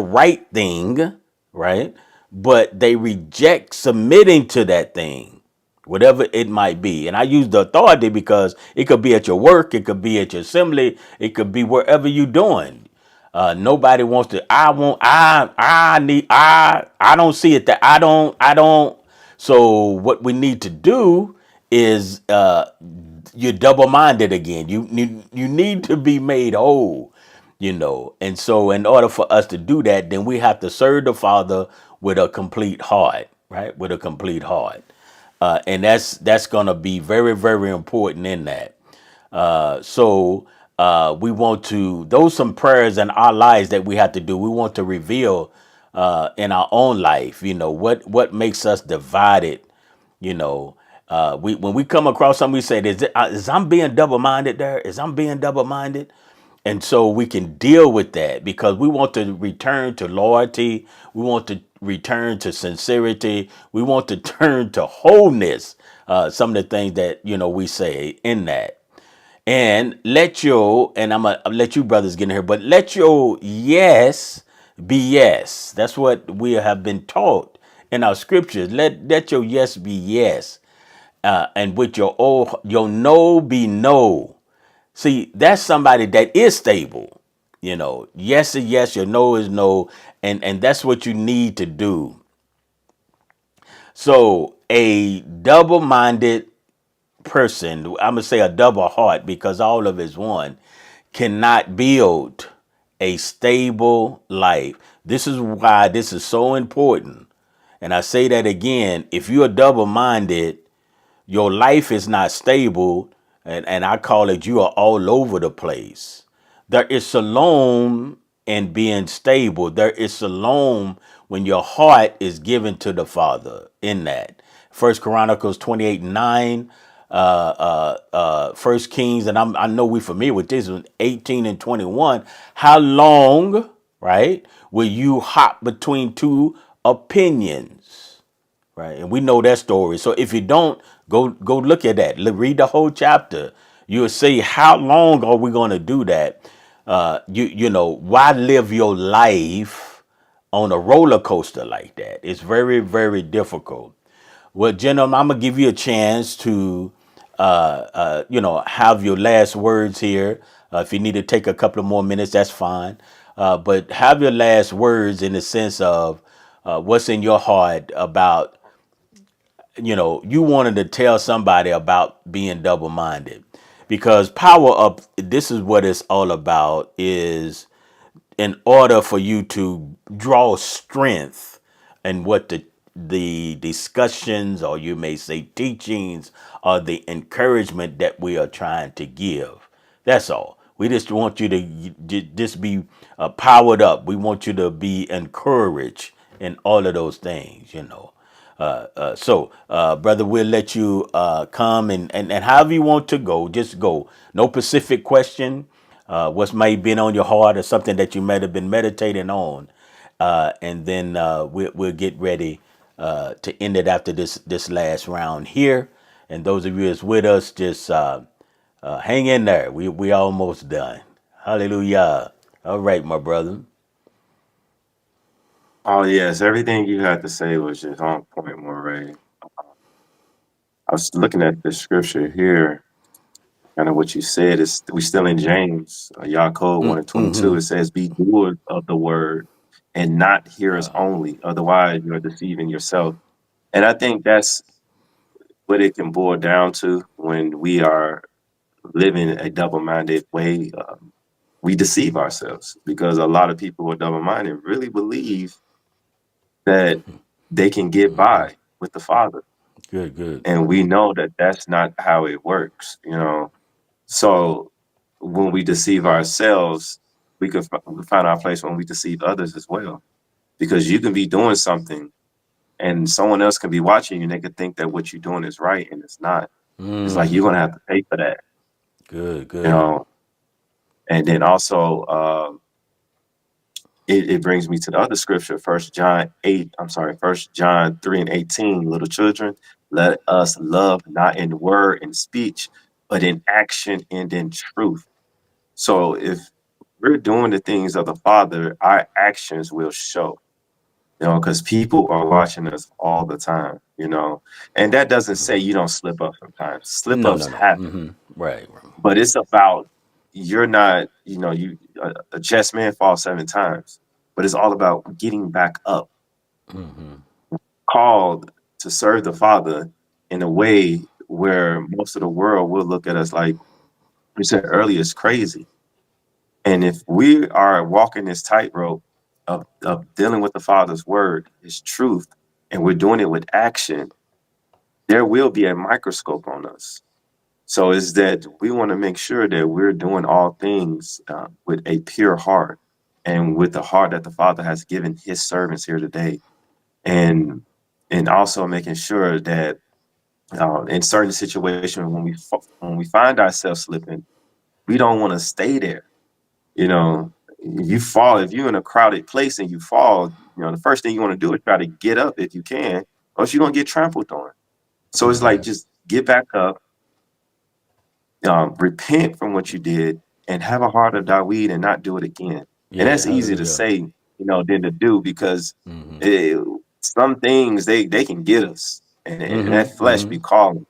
right thing, right? But they reject submitting to that thing, whatever it might be. And I use the authority because it could be at your work, it could be at your assembly, it could be wherever you're doing. Nobody wants to. I don't see it that I don't. So what we need to do is you're double minded again. You need to be made whole, And so, in order for us to do that, then we have to serve the Father with a complete heart, right? With a complete heart, and that's gonna be very, very important in that. We want to, those some prayers in our lives that we have to do. We want to reveal in our own life, what makes us divided, you know. We when we come across something, we say, is I'm being double minded there? Is I'm being double minded? And so we can deal with that because we want to return to loyalty. We want to return to sincerity. We want to turn to wholeness. Some of the things that, we say in that. And I'm gonna let you brothers get in here, but let your yes be yes. That's what we have been taught in our scriptures. Let your yes be yes, and with your no be no. See, that's somebody that is stable. Yes is yes, your no is no, and that's what you need to do. So a double-minded person, I'm gonna say a double heart because all of it is one, cannot build a stable life. This is why this is so important. And I say that again, if you're double minded, your life is not stable, and I call it you are all over the place. There is shalom in being stable. There is shalom when your heart is given to the Father in that. First Chronicles 28:9, First Kings, and I know we're familiar with this one, 18 and 21. How long, right, will you hop between two opinions? Right, and we know that story. So if you don't, go look at that. Read the whole chapter. You'll see how long are we going to do that. Why live your life on a roller coaster like that? It's very, very difficult. Well, gentlemen, I'm gonna give you a chance to have your last words here. If you need to take a couple of more minutes, that's fine. But have your last words in the sense of what's in your heart about, you wanted to tell somebody about being double minded. Because power up, this is what it's all about, is in order for you to draw strength and what the discussions, or you may say teachings, or the encouragement that we are trying to give. That's all. We just want you to just be powered up. We want you to be encouraged in all of those things. Brother, we'll let you come and however you want to go, just go. No specific question. What's may been on your heart or something that you might have been meditating on, and then we'll get ready to end it after this last round here. And those of you that's with us, just hang in there. We almost done. Hallelujah. All right, my brother.
Oh yes, everything you had to say was just on point, Moray. I was looking at the scripture here, kind of what you said is we still in James, Yaakov 1:22. It says, "Be doers of the word, and not hearers only. Otherwise, you are deceiving yourself." And I think that's what it can boil down to when we are living a double-minded way. We deceive ourselves because a lot of people who are double-minded really believe that they can get by with the Father.
Good, good.
And we know that that's not how it works, you know. So when we deceive ourselves, we find our place when we deceive others as well. Because you can be doing something and someone else can be watching you and they could think that what you're doing is right and it's not. It's like you're
Mm,
gonna have to pay for that,
good,
you
good.
know. And then also it brings me to the other scripture, First John 3:18. Little children, let us love not in word and speech, but in action and in truth. So if we're doing the things of the Father, our actions will show, you know, because people are watching us all the time, you know. And that doesn't say you don't slip up sometimes. Slip
No,
ups
no, no.
happen,
Right.
but it's about you're not, you know, a chess man falls 7 times, but it's all about getting back up, called to serve the Father in a way where most of the world will look at us like we said earlier, it's crazy. And if we are walking this tightrope of dealing with the Father's word, his truth, and we're doing it with action, there will be a microscope on us. So is that we want to make sure that we're doing all things with a pure heart and with the heart that the Father has given his servants here today. And and also making sure that in certain situations when we find ourselves slipping, we don't want to stay there. You know, you fall if you're in a crowded place and you fall. You know, the first thing you want to do is try to get up if you can, or else you're gonna get trampled on. So it's like just get back up, repent from what you did, and have a heart of Daweed and not do it again. And
Yeah,
that's easy to
hallelujah.
say, you know, than to do because eh, some things they can get us, and that flesh be calling.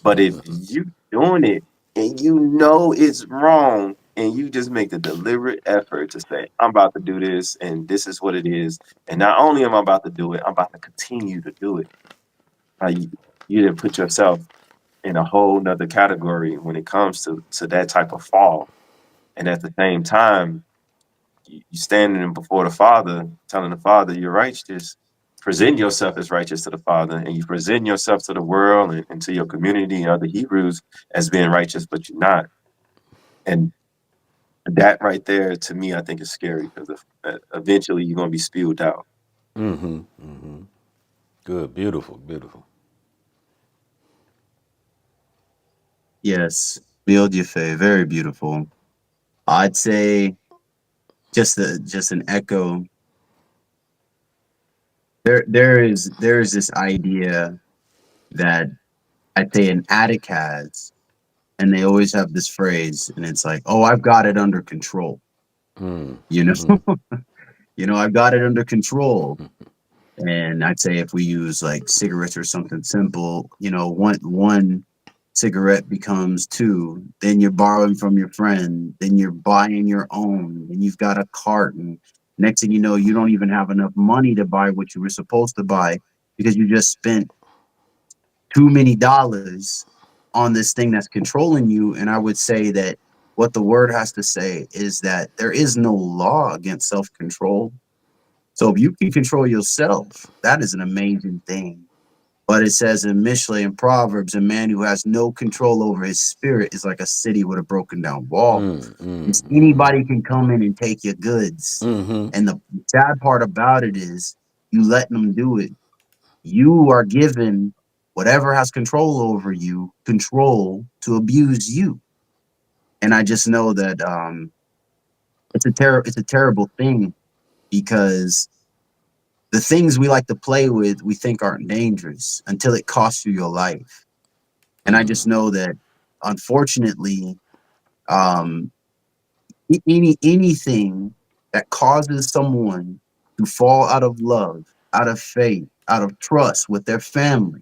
But if you doing it and you know it's wrong, and you just make the deliberate effort to say, I'm about to do this, and this is what it is, and not only am I about to do it, I'm about to continue to do it. You didn't put yourself in a whole nother category when it comes to that type of fall. And at the same time, you standing before the Father, telling the Father you're righteous, present yourself as righteous to the Father, and you present yourself to the world and to your community and other Hebrews as being righteous, but you're not. And that right there, to me, I think is scary because eventually you're going to be spewed out.
Good, beautiful, beautiful.
Yes, build your faith. Very beautiful. I'd say just an echo. There is this idea that I'd say an addict has, and they always have this phrase, and it's like, "Oh, I've got it under control." You know, I've got it under control. And I'd say if we use like cigarettes or something simple, one cigarette becomes two, then you're borrowing from your friend, then you're buying your own, then you've got a carton. Next thing you know, you don't even have enough money to buy what you were supposed to buy because you just spent too many dollars on this thing that's controlling you. And I would say that what the word has to say is that there is no law against self-control. So if you can control yourself, that is an amazing thing. But it says in Mishlei and Proverbs, a man who has no control over his spirit is like a city with a broken down wall. It's anybody can come in and take your goods. And the sad part about it is you letting them do it. You are given whatever has control over you control to abuse you. And I just know that it's a terrible thing because the things we like to play with, we think aren't dangerous until it costs you your life. And I just know that, unfortunately, um, anything that causes someone to fall out of love, out of faith, out of trust with their family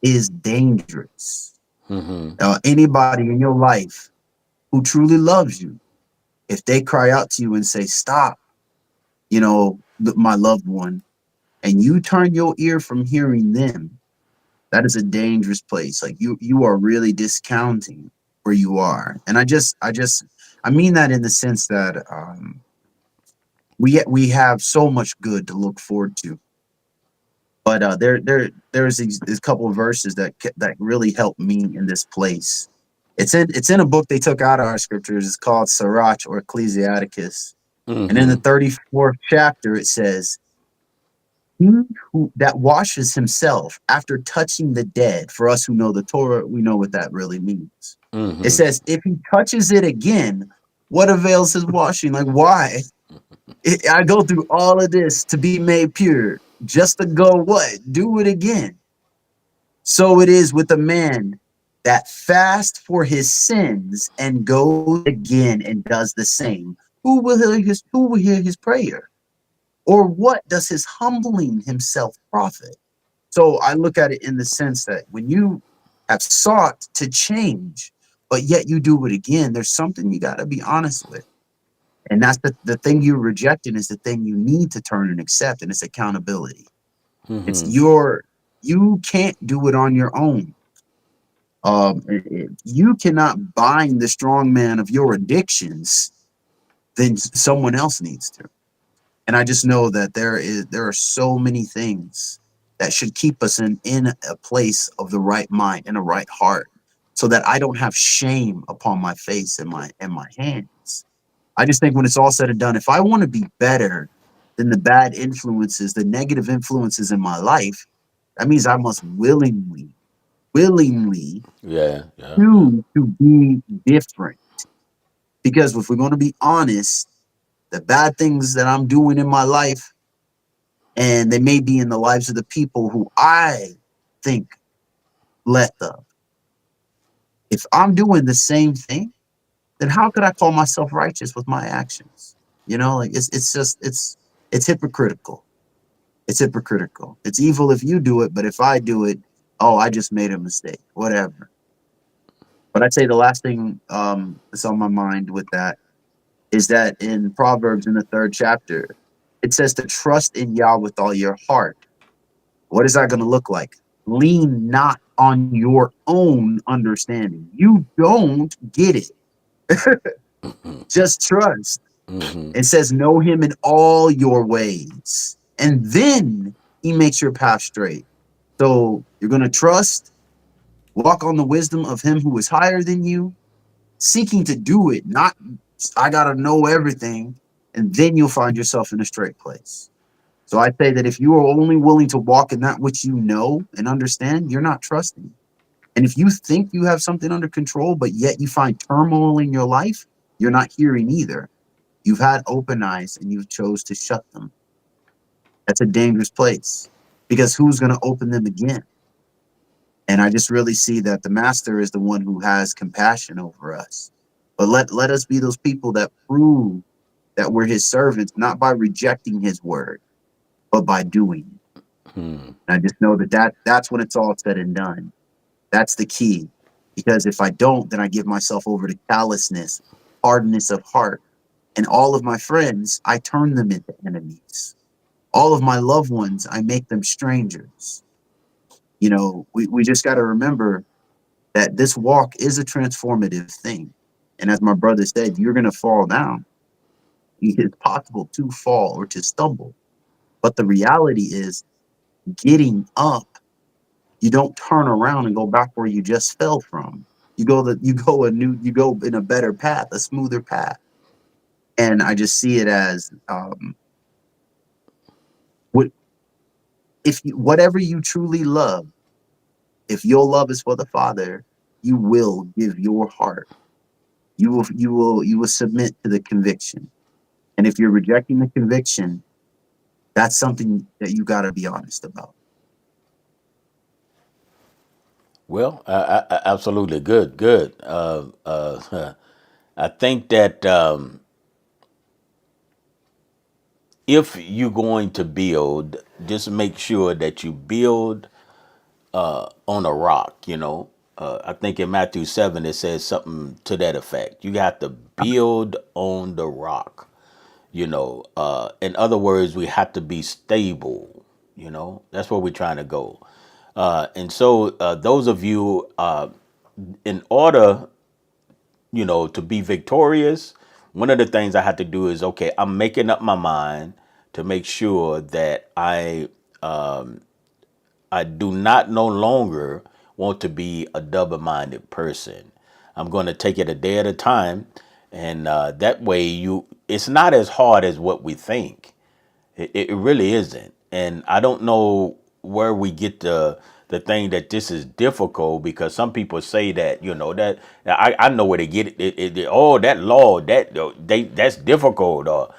is dangerous. Anybody in your life who truly loves you, if they cry out to you and say, "Stop," my loved one, and you turn your ear from hearing them, that is a dangerous place. Like you are really discounting where you are. And I mean that in the sense that we have so much good to look forward to, But there's these couple of verses that really helped me in this place. It's in a book they took out of our scriptures. It's called Sirach or Ecclesiasticus. And in the
Mm-hmm.
34th chapter, it says, "He who that washes himself after touching the dead," for us who know the Torah, we know what that really means. It
Mm-hmm.
says, if he touches it again, what avails his washing? Like, why? I go through all of this to be made pure, just to go what? Do it again. So it is with a man that fasts for his sins and goes again and does the same. Who will hear his prayer? Or what does his humbling himself profit? So I look at it in the sense that when you have sought to change, but yet you do it again, there's something you got to be honest with. And that's the thing you're rejecting is the thing you need to turn and accept, and it's accountability. It's
Mm-hmm.
you can't do it on your own. You cannot bind the strong man of your addictions, then someone else needs to. And I just know that there are so many things that should keep us in a place of the right mind and a right heart, so that I don't have shame upon my face and my hands. I just think when it's all said and done, if I want to be better than the bad influences, the negative influences in my life, that means I must willingly
Yeah. Yeah. Yeah.
choose to be different. Because if we're going to be honest, the bad things that I'm doing in my life, and they may be in the lives of the people who I think less of. If I'm doing the same thing, then how could I call myself righteous with my actions? Like it's hypocritical. It's hypocritical. It's evil if you do it, but if I do it, oh, I just made a mistake. Whatever. But I'd say the last thing that's on my mind with that is that in Proverbs in the 3rd chapter, it says to trust in Yah with all your heart. What is that going to look like? Lean not on your own understanding. You don't get it. Just trust.
Mm-hmm.
It says, know him in all your ways, and then he makes your path straight. So you're going to trust, walk on the wisdom of him who is higher than you, seeking to do it, not I got to know everything, and then you'll find yourself in a straight place. So I say that if you are only willing to walk in that which you know and understand, you're not trusting. And if you think you have something under control, but yet you find turmoil in your life, you're not hearing either. You've had open eyes and you chose to shut them. That's a dangerous place because who's going to open them again? And I just really see that the master is the one who has compassion over us. But let us be those people that prove that we're his servants, not by rejecting his word, but by doing it.
Hmm.
And I just know that's when it's all said and done. That's the key. Because if I don't, then I give myself over to callousness, hardness of heart. And all of my friends, I turn them into enemies. All of my loved ones, I make them strangers. We just got to remember that this walk is a transformative thing. And as my brother said, you're going to fall down. It's possible to fall or to stumble. But the reality is getting up. You don't turn around and go back where you just fell from. You go in a better path, a smoother path. And I just see it as what whatever you truly love, if your love is for the Father, you will give your heart. You will submit to the conviction. And if you're rejecting the conviction, that's something that you got to be honest about.
Well, absolutely good. Good. I think that if you're going to build, just make sure that you build on a rock. I think in Matthew 7 it says something to that effect. You have to build on the rock. In other words, we have to be stable. That's where we're trying to go. And so, those of you, in order, to be victorious, one of the things I have to do is, okay, I'm making up my mind to make sure that I do not no longer want to be a double-minded person. I'm going to take it a day at a time, and that way it's not as hard as what we think. It really isn't. And I don't know where we get the thing that this is difficult, because some people say that, that I know where they get it. Oh, that law, that's difficult, or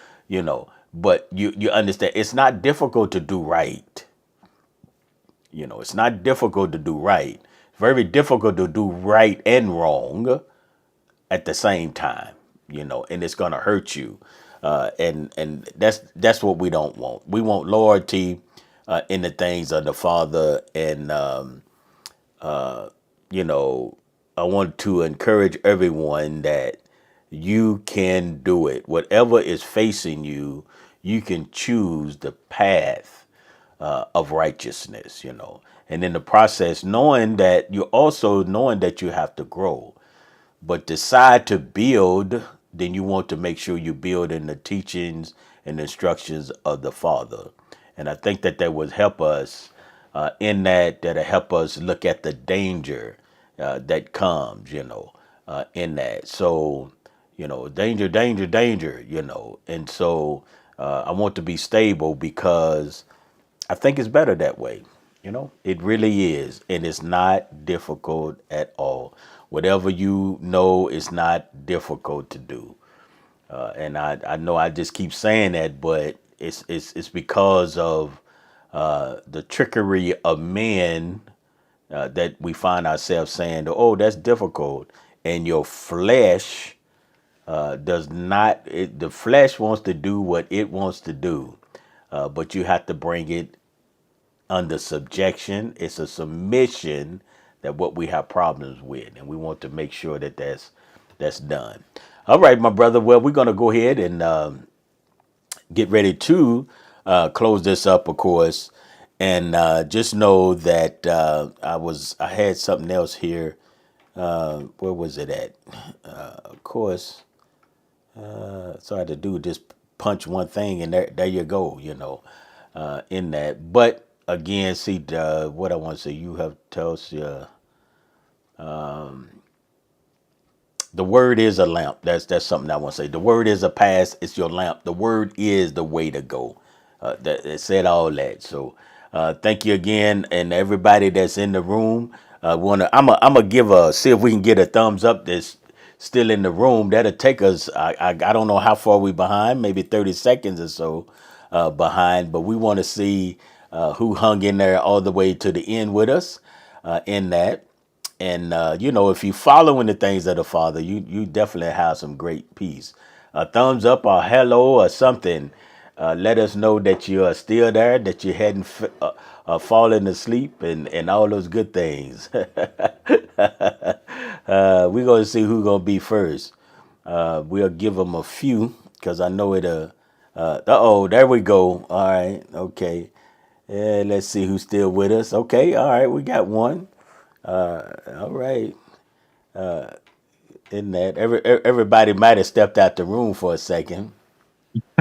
but you understand it's not difficult to do right. It's not difficult to do right. It's very difficult to do right and wrong at the same time, and it's gonna hurt you. And that's what we don't want. We want loyalty in the things of the Father, and you know, I want to encourage everyone that you can do it. Whatever is facing you, you can choose the path of righteousness, and in the process, knowing that you have to grow, but decide to build, then you want to make sure you build in the teachings and instructions of the Father. And I think that would help us in that'll help us look at the danger that comes, in that. So, danger, danger, danger, And so I want to be stable, because I think it's better that way. It really is. And it's not difficult at all. Whatever it's not difficult to do. And I know I just keep saying that, but it's because of the trickery of men that we find ourselves saying, oh, that's difficult. And your flesh does not, the flesh wants to do what it wants to do. But you have to bring it under subjection. It's a submission that what we have problems with, and we want to make sure that that's done. All right, my brother. Well, we're going to go ahead and get ready to close this up, of course, and just know that I had something else here. Where was it at? Of course, so I had to do just punch one thing, and there you go. In that. But again, see, what I want to say, you have tells you the word is a lamp. That's something I want to say. The word is a path. It's your lamp. The word is the way to go. That it said all that. So thank you again, and everybody that's in the room. I'm gonna see if we can get a thumbs up that's still in the room. That'll take us. I don't know how far we behind. Maybe 30 seconds or so behind. But we want to see who hung in there all the way to the end with us in that. And if you're following the things of the Father, you definitely have some great peace. A thumbs up or hello or something. Let us know that you are still there, that you hadn't fallen asleep, and all those good things. We're going to see who's going to be first. We'll give them a few, because I know it'll. There we go. All right. Okay. Let's see who's still with us. Okay. All right. We got one. All right. In that, everybody might have stepped out the room for a second.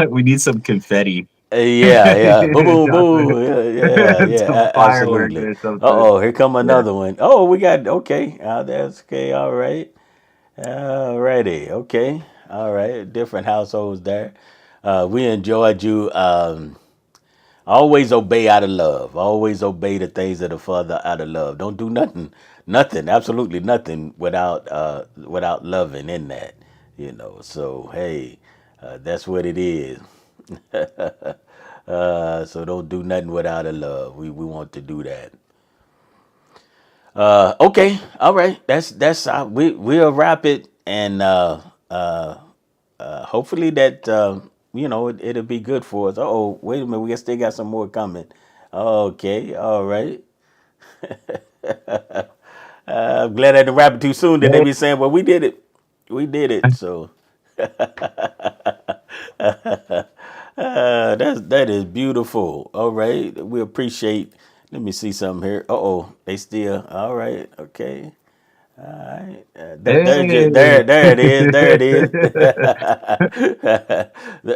We need some confetti.
Yeah, yeah, boom, boom, boom. Yeah,
Some fireworks
absolutely.
or something.
Oh, here come
Yeah.
another one. Oh, we got okay. That's okay. All right. Alrighty. Okay. All right. Different households there. We enjoyed you. Always obey out of love. Always obey the things of the Father out of love. Don't do nothing, absolutely nothing without loving in that. So hey, that's what it is. So don't do nothing without a love. We want to do that. Okay, all right. That's we'll wrap it, and hopefully that it'll be good for us. Oh, wait a minute, we still got some more coming. Okay, all right. I'm glad I didn't wrap it too soon. Then they be saying, "Well, we did it." So that is beautiful. All right, we appreciate. Let me see something here. They still all right. Okay. All right.
Hey.
There it is. There it is.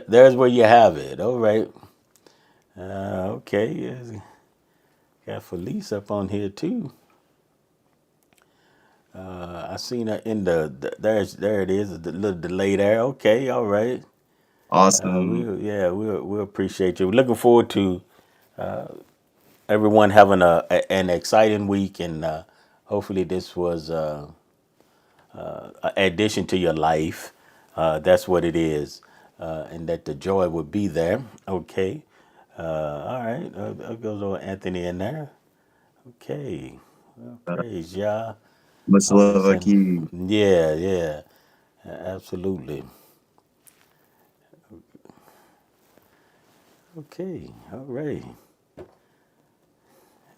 There's where you have it. All right. Okay. Yes. Got Felice up on here too. I seen her in there it is, the little delay there. Okay, all right.
Awesome.
We appreciate you. We're looking forward to everyone having an exciting week, and hopefully this was an addition to your life. That's what it is, and that the joy would be there. Okay. All right. There goes old Anthony in there. Okay. Well, praise Yah.
Much love,
Always in.
Aki.
Yeah, yeah. Absolutely. Okay. All right.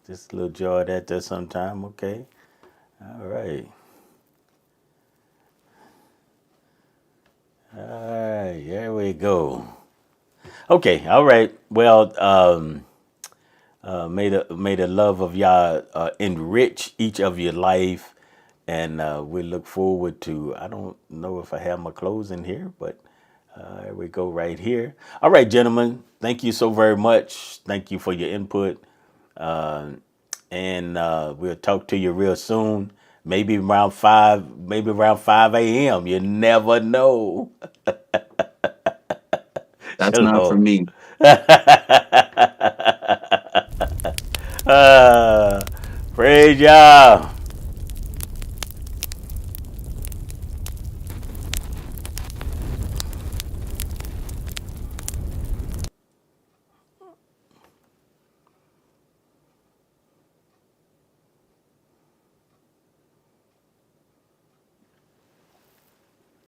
Just a little joy that there sometime. Okay. All right. All right. There we go. Okay. All right. Well, may the love of Yah enrich each of your life, and we look forward to. I don't know if I have my closing here, but here we go right here. All right, gentlemen. Thank you so very much. Thank you for your input, and we'll talk to you real soon. Maybe around 5 a.m. You never know.
That's not for
Shalom.
me.
Uh, praise Yah.